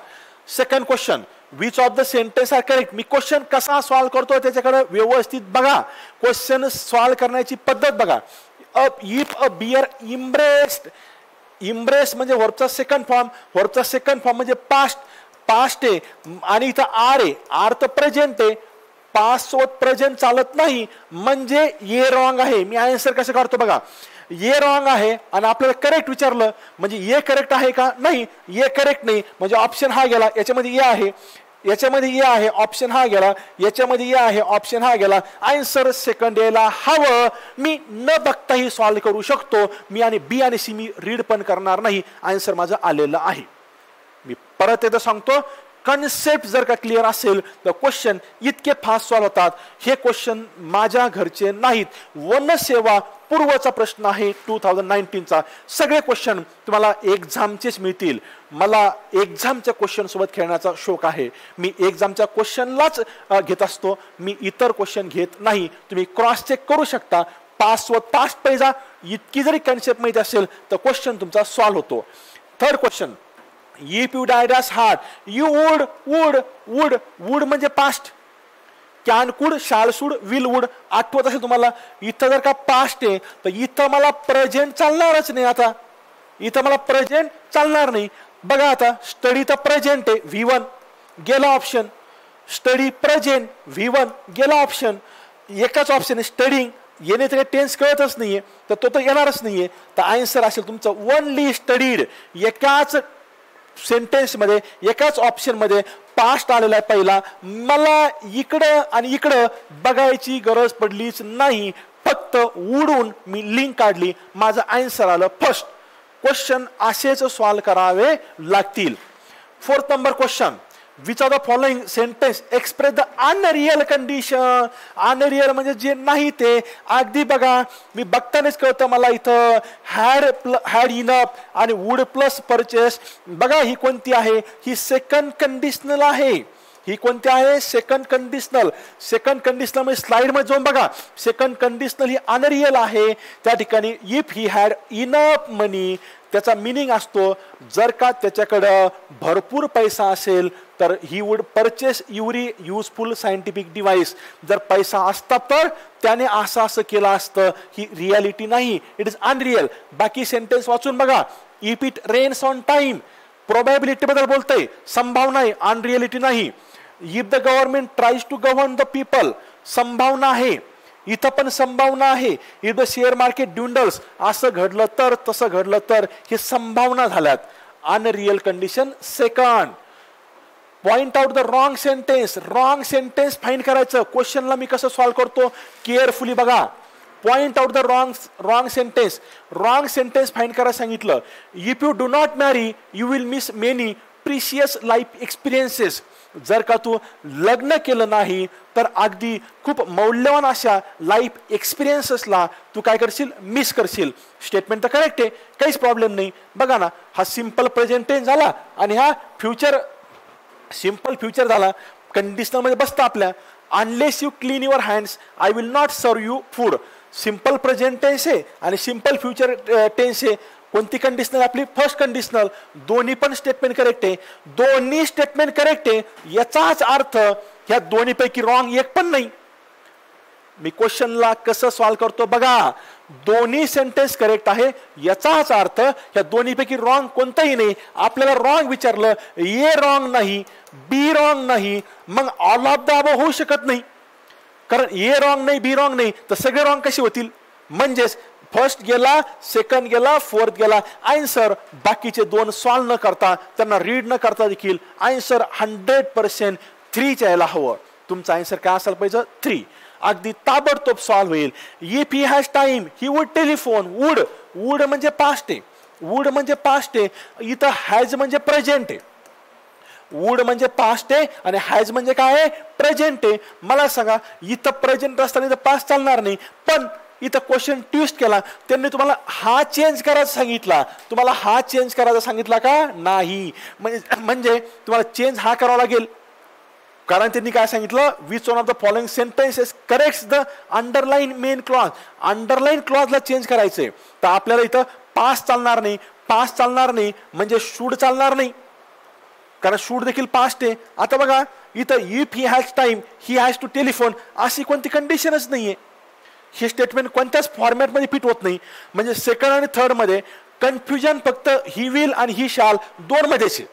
Second question, which of the sentence are correct. मी क्वेश्चन कसा सॉल्व्ह करतो त्याच्याकडे व्यवस्थित बघा. क्वेश्चन सॉल्व्ह करण्याची पद्धत बघा. If a bear embraced, embrace म्हणजे वर्बचा सेकंड फॉर्म, वर्बचा सेकंड फॉर्म म्हणजे पास्ट आहे आणि इथं आर आहे, आर तर प्रेझेंट आहे. पास्ट सोबत प्रेझेंट चालत नाही म्हणजे ये रॉंग आहे. मी आन्सर कसं काढतो बघा, ए रॉंग आहे आणि आपल्याला करेक्ट विचारलं म्हणजे ए करेक्ट आहे का, नाही ए करेक्ट नाही म्हणजे ऑप्शन हा गेला, याच्यामध्ये ए आहे, याच्यामध्ये ए आहे, ऑप्शन हा गेला, याच्यामध्ये ए आहे, ऑप्शन हा गेला. आन्सर सेकंड यायला हवं. मी न बघताही सॉल्व्ह करू शकतो. मी आणि बी आणि सी मी रीड पण करणार नाही. आन्सर माझं आलेलं आहे. मी परत एकदा सांगतो, कन्सेप्ट जर का क्लिअर असेल तर क्वेश्चन इतके फास्ट सॉल्व्ह होतात. हे क्वेश्चन माझ्या घरचे नाहीत. वनसेवा पूर्वचा प्रश्न आहे 2019चा. सगळे क्वेश्चन तुम्हाला एक्झामचेच मिळतील. मला एक्झामच्या क्वेश्चन सोबत खेळण्याचा शौक आहे. मी एक्झामच्या क्वेश्चनलाच घेत असतो. मी इतर क्वेश्चन घेत नाही. तुम्ही क्रॉस चेक करू शकता. पास व पास्ट पैजा इतकी जरी कन्सेप्ट माहिती असेल तर क्वेश्चन तुमचा सॉल्व्ह होतो. Third question, if you died as heart you would म्हणजे past. Can could, shall should, will would आठवत असेल तुम्हाला. इथं जर का पास्ट आहे तर इथं मला प्रेझेंट चालणारच नाही. आता इथं मला प्रेझेंट चालणार नाही. बघा आता स्टडी तर प्रेझेंट आहे, V1 गेला ऑप्शन. स्टडी प्रेझेंट, V1 गेला ऑप्शन. एकच ऑप्शन आहे स्टडिंग. येणे तर टेन्स कळतच नाहीये तर तो तर येणारच नाहीये. तर आन्सर असेल तुमचं ओनली स्टडीड. एकाच सेंटेन्स मध्ये, एकाच ऑप्शन मध्ये पास्ट आलेला आहे पहिला. मला इकडं आणि इकडं बघायची गरज पडलीच नाही. फक्त उडून मी लिंक काढली, माझं आन्सर आलं फर्स्ट. क्वेश्चन असेच सॉल्व्ह करावे लागतील. Fourth number question, which of the following sentence express the unreal condition. Unreal म्हणजे जे नाही ते. अगदी बघा मी बघतानाच कळतं मला इथं हॅड इनफ आणि वुड प्लस परचेस. बघा ही कोणती आहे, ही सेकंड कंडिशनल आहे. ही कोणती आहे, सेकंड कंडिशनल. सेकंड कंडिशनल म्हणजे स्लाइड मध्ये जाऊन बघा, सेकंड कंडिशनल ही अनरियल आहे. त्या ठिकाणी इफ ही हॅड इनफ मनी, त्याचा मिनिंग असतो जर का त्याच्याकडं भरपूर पैसा असेल तर he would purchase very useful scientific device. जर पैसा असता तर त्याने असं केलं असतं. ही रियालिटी नाही, इट इज अनरियल. बाकी सेंटेन्स वाचून बघा. If it rains on time, probability बद्दल बोलतंय, संभावना आहे, अनरियालिटी नाही. If the government tries to govern the people, संभावना आहे, इथं पण संभावना आहे. If the share market dwindles, असं घडलं तर, तसं घडलं तर, हे संभावना झाल्यात. Unreal condition second. Point out the wrong sentence. Wrong sentence find करायचं. क्वेश्चनला मी कसं सॉल्व्ह करतो केअरफुली बघा. Point out the wrong sentence. Wrong sentence find करायला सांगितलं. इफ यू डू नॉट मॅरी you will miss many precious life experiences. जर का तू लग्न केलं नाही तर अगदी खूप मौल्यवान अशा लाईफ एक्सपिरियन्सेसला तू काय करशील, मिस करशील. स्टेटमेंट तर करेक्ट आहे, काहीच प्रॉब्लेम नाही. बघा ना, हा सिंपल प्रेझेंट टेन्स झाला आणि हा फ्युचर, सिंपल फ्युचर झाला. कंडिशनल मध्ये बसता आपल्या. Unless you clean your hands I will not serve you food. Simple present tense आहे आणि सिंपल फ्युचर टेन्स आहे. कोणती कंडिशनल आपली, फर्स्ट कंडिशनल. दोन्ही पण स्टेटमेंट करेक्ट आहे. दोन्ही स्टेटमेंट करेक्ट आहे याचाच अर्थ ह्या दोन्ही पैकी रॉंग एक पण नाही. मी क्वेश्चनला कसं सॉल्व्ह करतो बघा. दोन्ही सेंटेन्स करेक्ट आहे याचाच अर्थ ह्या दोन्ही पैकी रॉंग कोणताही नाही. आपल्याला रॉंग विचारलं, ए रॉंग नाही, बी रॉंग नाही, मग ऑल ऑफ द अबव होऊ शकत नाही. कारण ए रॉंग नाही, बी रॉंग नाही तर सगळे रॉंग कसे होतील. म्हणजेच फर्स्ट गेला, सेकंड गेला, फोर्थ गेला. आन्सर बाकीचे दोन सॉल्व्ह न करता, त्यांना रीड न करता देखील आन्सर 100% 3 यायला हवं. तुमचा आन्सर काय असायला पाहिजे, 3. अगदी ताबडतोब सॉल्व्ह होईल. If he has time he would telephone. Would, would म्हणजे पास्ट आहे. वुड म्हणजे पास्ट आहे. इथं हॅज म्हणजे प्रेझेंट आहे. वुड म्हणजे पास्ट आहे आणि हॅज म्हणजे काय आहे, प्रेझेंट आहे. मला सांगा इथं प्रेझेंट असताना इथं पास्ट चालणार नाही. पण इथं क्वेश्चन ट्विस्ट केला. त्यांनी तुम्हाला हा चेंज करायचा सांगितला. तुम्हाला हा चेंज करायचा सांगितला का, नाही. म्हणजे तुम्हाला चेंज हा करावा लागेल. कारण त्यांनी काय सांगितलं, which one of the following sentences corrects the underline main clause. Underline क्लॉजला चेंज करायचंय. तर आपल्याला इथं पास्ट चालणार नाही. पास्ट चालणार नाही म्हणजे शूड चालणार नाही, कारण शूड देखील पास्ट आहे. आता बघा इथं if he has time he has to telephone अशी कोणती कंडिशनच नाहीये. हे स्टेटमेंट कोणत्याच फॉर्मॅटमध्ये फिट होत नाही. म्हणजे सेकंड आणि थर्ड मध्ये कन्फ्युजन फक्त ही विल आणि ही शाल दोन मध्येच आहे.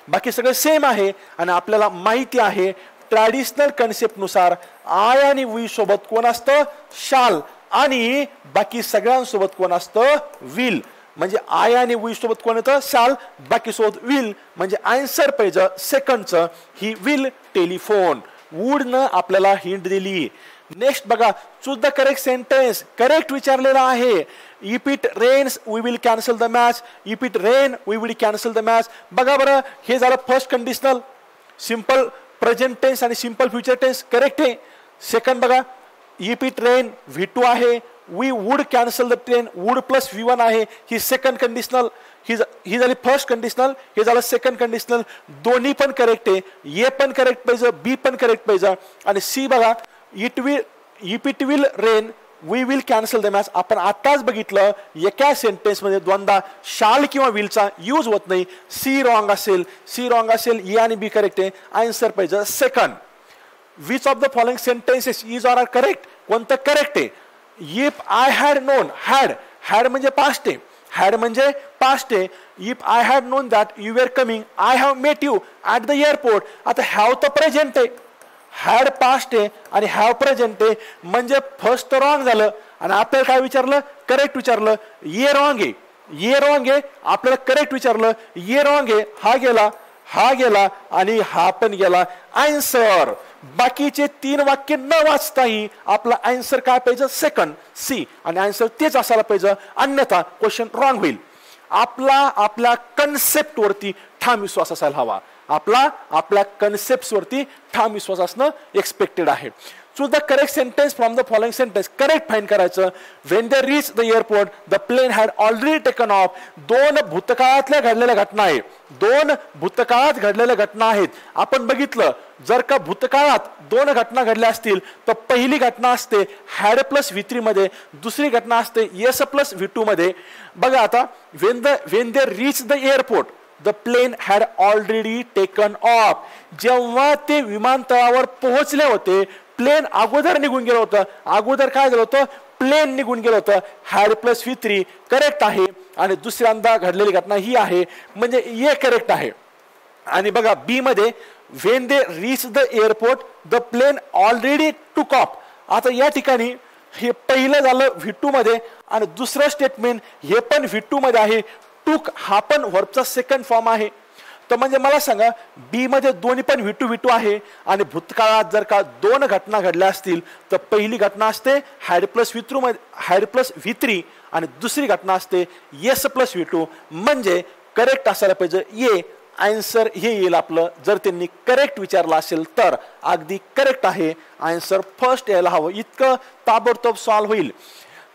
बाकी सगळं सेम आहे. आणि आपल्याला माहिती आहे ट्रॅडिशनल कन्सेप्ट नुसार आय आणि वी सोबत कोण असतं, शाल. आणि बाकी सगळ्यांसोबत कोण असतं विल म्हणजे आय आणि वी सोबत कोण येतं शाल बाकी सोबत विल म्हणजे आन्सर पाहिजे सेकंडचं ही विल टेलिफोन वुड न आपल्याला हिंट दिली. नेक्स्ट बघा choose the correct sentence correct विचारलेला आहे. If it rains we will cancel the match if it rain we will cancel the match. बघा बरं हे झालं first conditional simple present tense आणि सिंपल फ्युचर टेन्स करेक्ट आहे. सेकंड बघा इफ इट रेन V2 आहे we would cancel the train would plus V1 आहे ही सेकंड कंडिशनल ही झाली फर्स्ट कंडिशनल हे झालं सेकंड कंडिशनल दोन्ही पण करेक्ट आहे. ए पण करेक्ट पाहिजे बी पण करेक्ट पाहिजे आणि सी बघा it will rain we will cancel the match आपण आताच बघितलं एका सेंटेन्स मध्ये दोनदा शाल किंवा विलचा यूज होत नाही. सी रॉंग असेल ए आणि बी करेक्ट आहे आन्सर पाहिजे second. Which of the following sentences is or are correct कोणतं करेक्ट आहे. If I had known had म्हणजे पास्ट आहे हॅड म्हणजे पास्ट आहे. If I had known that you are coming I have met you at the airport. आता हॅव तर प्रेझेंट आहे हॅड पास्ट आहे आणि हॅव प्रेझेंट आहे म्हणजे फर्स्ट तर रॉंग झालं आणि आपल्याला काय विचारलं करेक्ट विचारलं ये रॉंग आहे आपल्याला करेक्ट विचारलं ये रॉंग आहे हा गेला आणि हा पण गेला आन्सर. बाकीचे 3 वाक्य न वाचताही आपला आन्सर काय पाहिजे सेकंड सी आणि आन्सर तेच असायला पाहिजे अन्यथा क्वेश्चन रॉंग होईल. आपल्या कन्सेप्ट वरती ठाम विश्वास असायला हवा आपल्या कन्सेप्ट वरती ठाम विश्वास असणं एक्सपेक्टेड आहे. Choose the correct sentence from the following sentence correct find करायचं. When they reach the airport the plane had already taken off. दोन भूतकाळात घडलेल्या घटना आहेत. आपण बघितलं जर का भूतकाळात 2 घटना घडल्या असतील तर पहिली घटना असते हॅड प्लस V3 मध्ये दुसरी घटना असते एस प्लस V2 मध्ये. बघा आता when they reach the airport the plane had already taken off. जेव्हा ते विमानतळावर पोहोचले होते प्लेन अगोदर निघून गेलं होतं. अगोदर काय झालं होतं प्लेन निघून गेलं होतं. हॅड प्लस V3 करेक्ट आहे आणि दुसऱ्यांदा घडलेली घटना ही आहे म्हणजे ये करेक्ट आहे. आणि बघा बी मध्ये when they reach the airport the plane already took off. आता या ठिकाणी हे पहिलं झालं V2 मध्ये आणि दुसरं स्टेटमेंट हे पण V2 मध्ये आहे. टुक हा पण व्हर्बचा सेकंड फॉर्म आहे. तर म्हणजे मला सांगा बी मध्ये दोन्ही पण V2 आहे आणि भूतकाळात जर का 2 घटना घडल्या असतील तर पहिली घटना असते हॅड प्लस V3 आणि दुसरी घटना असते एस प्लस V2 म्हणजे करेक्ट असायला पाहिजे ये. आन्सर हे येईल आपलं जर त्यांनी करेक्ट विचारलं असेल तर अगदी करेक्ट आहे आन्सर फर्स्ट यायला हवं इतकं ताबडतोब सॉल्व्ह होईल.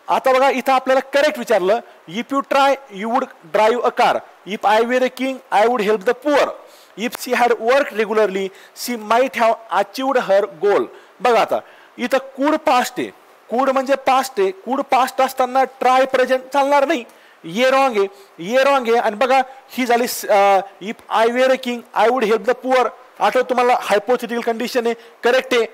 आता बघा इथं आपल्याला करेक्ट विचारलं if you try you would drive a car. If I were a king I would help the poor. If she had work regularly she might have achieved her goal. बघा आता इथं कूड पास्ट आहे कूड म्हणजे पास्ट आहे कूड पास्ट असताना ट्राय प्रेझेंट चालणार नाही. ये रॉंग आहे आणि बघा ही झाली if I were a king I would help the poor. आता तुम्हाला हायपोथेटिकल कंडिशन आहे करेक्ट आहे.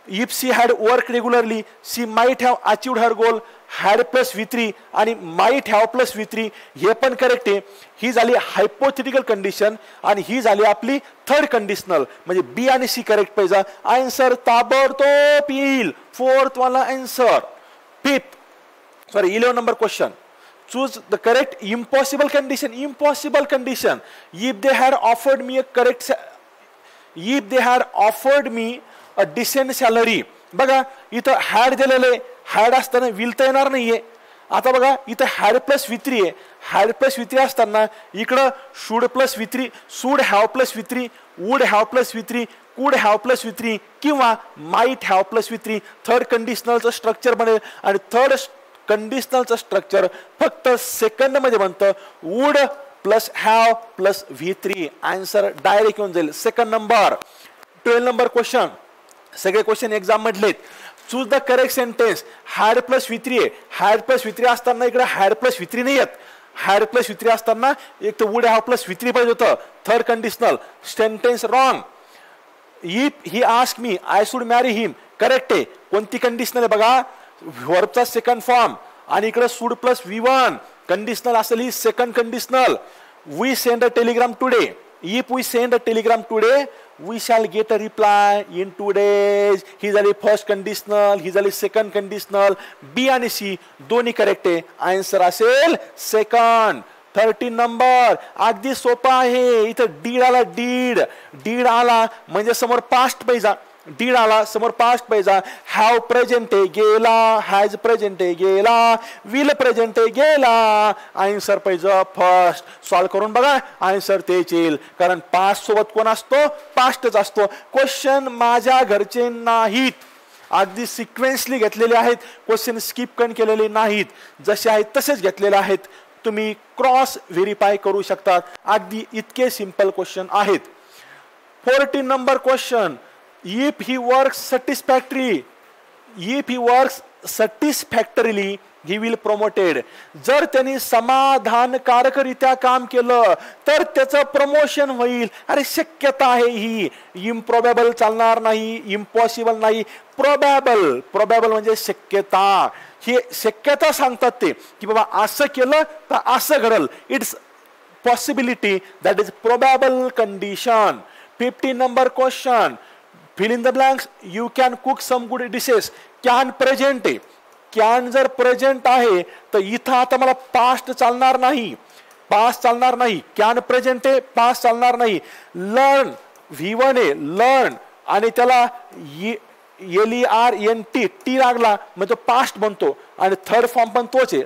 If she had work regularly she might have achieved her goal had plus V3 आणि माइट हॅव प्लस V3 हे पण करेक्ट आहे. ही झाली हायपोथेटिकल कंडिशन आणि ही झाली आपली थर्ड कंडिशनल म्हणजे बी आणि सी करेक्ट पाहिजे. आन्सर ताबडतोब येईल फोर्थ वाला answer. 11 number question choose the correct impossible condition. If they had offered me a decent salary. बघा इथं हॅड दिलेले हॅड असताना विल तर येणार नाहीये. आता बघा इथं हॅड प्लस V3 आहे हॅड प्लस V3 असताना इकडं should plus V3 should have plus V3 would have plus V3 could have plus V3 किंवा might have plus V3 third कंडिशनलचं स्ट्रक्चर बनेल आणि थर्ड कंडिशनलचं स्ट्रक्चर फक्त सेकंड मध्ये बनतं would plus have plus V3. Answer direct येऊन जाईल सेकंड नंबर. 12 नंबर क्वेश्चन सगळे क्वेश्चन एक्झाम मधलेत. Choose the correct sentence. Had plus V3 आहे हॅड प्लस V3 असताना इकडे हॅड प्लस V3 नाही येत. हॅड प्लस V3 असताना एक तर वुड हॅव प्लस V3 पाहिजे होतं. Third conditional sentence wrong. If he ask me I should मॅरी हिम करेक्ट आहे. कोणती कंडिशनल आहे बघा व्हर्बचा सेकंड फॉर्म आणि इकडे शुड प्लस V1 कंडिशनल असेल ही second conditional. We send a telegram today If we send a telegram today, we shall get a reply in 2 days. ही झाली फर्स्ट कंडिशनल, ही झाली सेकंड कंडिशनल. बी आणि सी दोन्ही करेक्ट आहे. आन्सर असेल सेकंड. 13 नंबर अगदी सोपा आहे. इथं डीड आला, डीड आला म्हणजे समोर पास्ट पाहिजे. डीड आला समोर पास्ट पाहिजे. हॅव प्रेझेंट गेला, हॅज प्रेझेंट गेला, विल प्रेझेंट गेला. आन्सर पाहिजे फर्स्ट. सॉल्व करून बघा, आन्सर तेच येईल. कारण पास्ट सोबत कोण असतो? पास्टच असतो. क्वेश्चन माझ्या घरचे नाहीत, अगदी सिक्वेन्सली घेतलेले आहेत. क्वेश्चन स्किप पण केलेले नाहीत, जसे आहेत तसेच घेतलेले आहेत. तुम्ही क्रॉस व्हेरीफाय करू शकतात. अगदी इतके सिंपल क्वेश्चन आहेत. 14 number question. If he works satisfactorily, he will promoted. जर त्यांनी समाधानकारकरित्या काम केलं तर त्याचं प्रमोशन होईल. अरे शक्यता आहे ही. इम्प्रॉबेबल चालणार नाही, इम्पॉसिबल नाही. प्रोबॅबल म्हणजे शक्यता. हे शक्यता सांगतात ते की बाबा असं केलं तर असं घडल. It's possibility, that is probable condition. 15 number question. Fill in the blanks. You can cook some good dishes. Can present आहे. कॅन जर प्रेझेंट आहे तर इथं आता मला पास्ट चालणार नाही, पास्ट चालणार नाही. कॅन प्रेझेंट आहे, पास्ट चालणार नाही. लर्न V1 आहे, लर्न आणि त्याला LERNT टी लागला म्हणजे तो पास्ट बनतो. आणि थर्ड फॉर्म पण तोच आहे.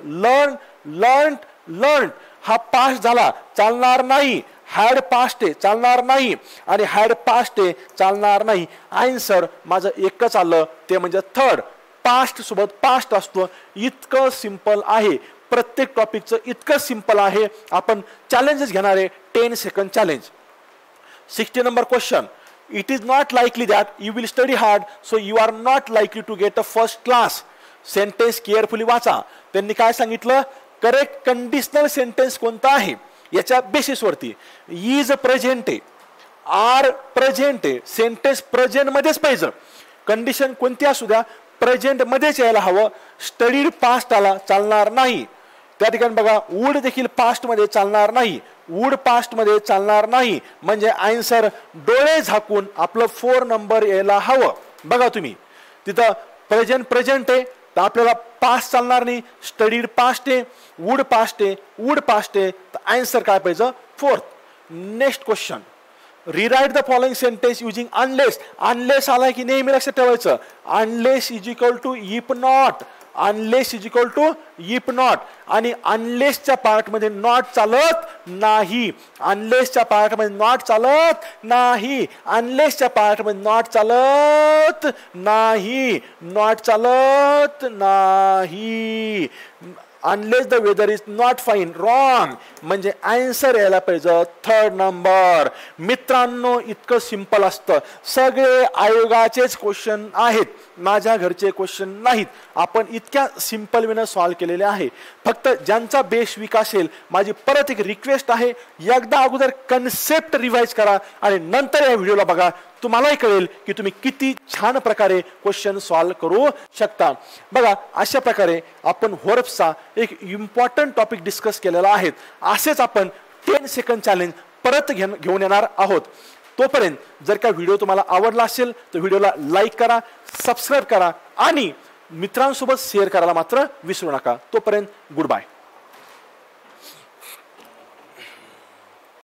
लर्न हा पास्ट झाला, चालणार नाही. हॅड पास्ट आहे, चालणार नाही. आणि हॅड पास्ट आहे, चालणार नाही. आन्सर माझं एकच आलं, ते म्हणजे थर्ड. पास्ट सोबत पास्ट असतो. इतकं सिंपल आहे. प्रत्येक टॉपिकचं इतकं सिंपल आहे. आपण चॅलेंजेस घेणार आहे. 10 second challenge. 60 number question. It is not likely that you will study hard so you are not likely to get a first class. Sentence carefully वाचा. त्यांनी काय सांगितलं? करेक्ट कंडिशनल सेंटेन्स कोणता आहे याच्या बेसिसवरती. इज प्रेझेंट आहे, आर प्रेझेंट आहे. सेंटेन्स प्रेझेंट मध्येच पाहिजे. कंडिशन कोणती असू द्या, प्रेझेंट मध्येच यायला हवं. स्टडीड पास्ट आला, चालणार नाही. त्या ठिकाणी बघा, वूड देखील पास्ट मध्ये चालणार नाही, वूड पास्ट मध्ये चालणार नाही. म्हणजे आन्सर डोळे झाकून आपलं 4 नंबर यायला हवं. बघा तुम्ही तिथं प्रेझेंट आहे तर आपल्याला पास्ट चालणार नाही. स्टडीड पास्ट आहे, वूड पास्ट आहे, वूड पास्ट आहे, तर आन्सर काय पाहिजे? 4th. Next question. Rewrite the following sentence using unless. Unless आला की नेहमी लक्षात ठेवायचं. Unless is equal to if not. Unless is equal to if not. आणि अनलेसच्या पार्टमध्ये नॉट चालत नाही. अनलेसच्या पार्टमध्ये नॉट चालत नाही. अनलेसच्या पार्टमध्ये नॉट चालत नाही. नॉट चालत नाही. Unless the weather is not fine. Wrong. म्हणजे आन्सर यायला पाहिजे 3rd नंबर. मित्रांनो इतकं सिंपल असतं. सगळे आयोगाचेच क्वेश्चन आहेत, माझ्या घरचे क्वेश्चन नाहीत. आपण इतक्या सिंपल वेनं सॉल्व्ह केलेले आहे. फक्त ज्यांचा बेस वीक असेल, माझी परत एक रिक्वेस्ट आहे, एकदा अगोदर कन्सेप्ट रिवाइज करा आणि नंतर या व्हिडिओला बघा. तुम्हालाही कळेल की तुम्ही किती छान प्रकारे क्वेश्चन सॉल्व्ह करू शकता. बघा अशा प्रकारे आपण व्हर्ब्सचा एक इम्पॉर्टंट टॉपिक डिस्कस केलेला आहे. असेच आपण 10 सेकंड चॅलेंज परत घेऊन येणार आहोत. तोपर्यंत जर का व्हिडिओ तुम्हाला आवडला असेल तर व्हिडिओला लाईक करा, सबस्क्राईब करा आणि मित्रांसोबत शेअर करायला मात्र विसरू नका. तोपर्यंत गुड बाय.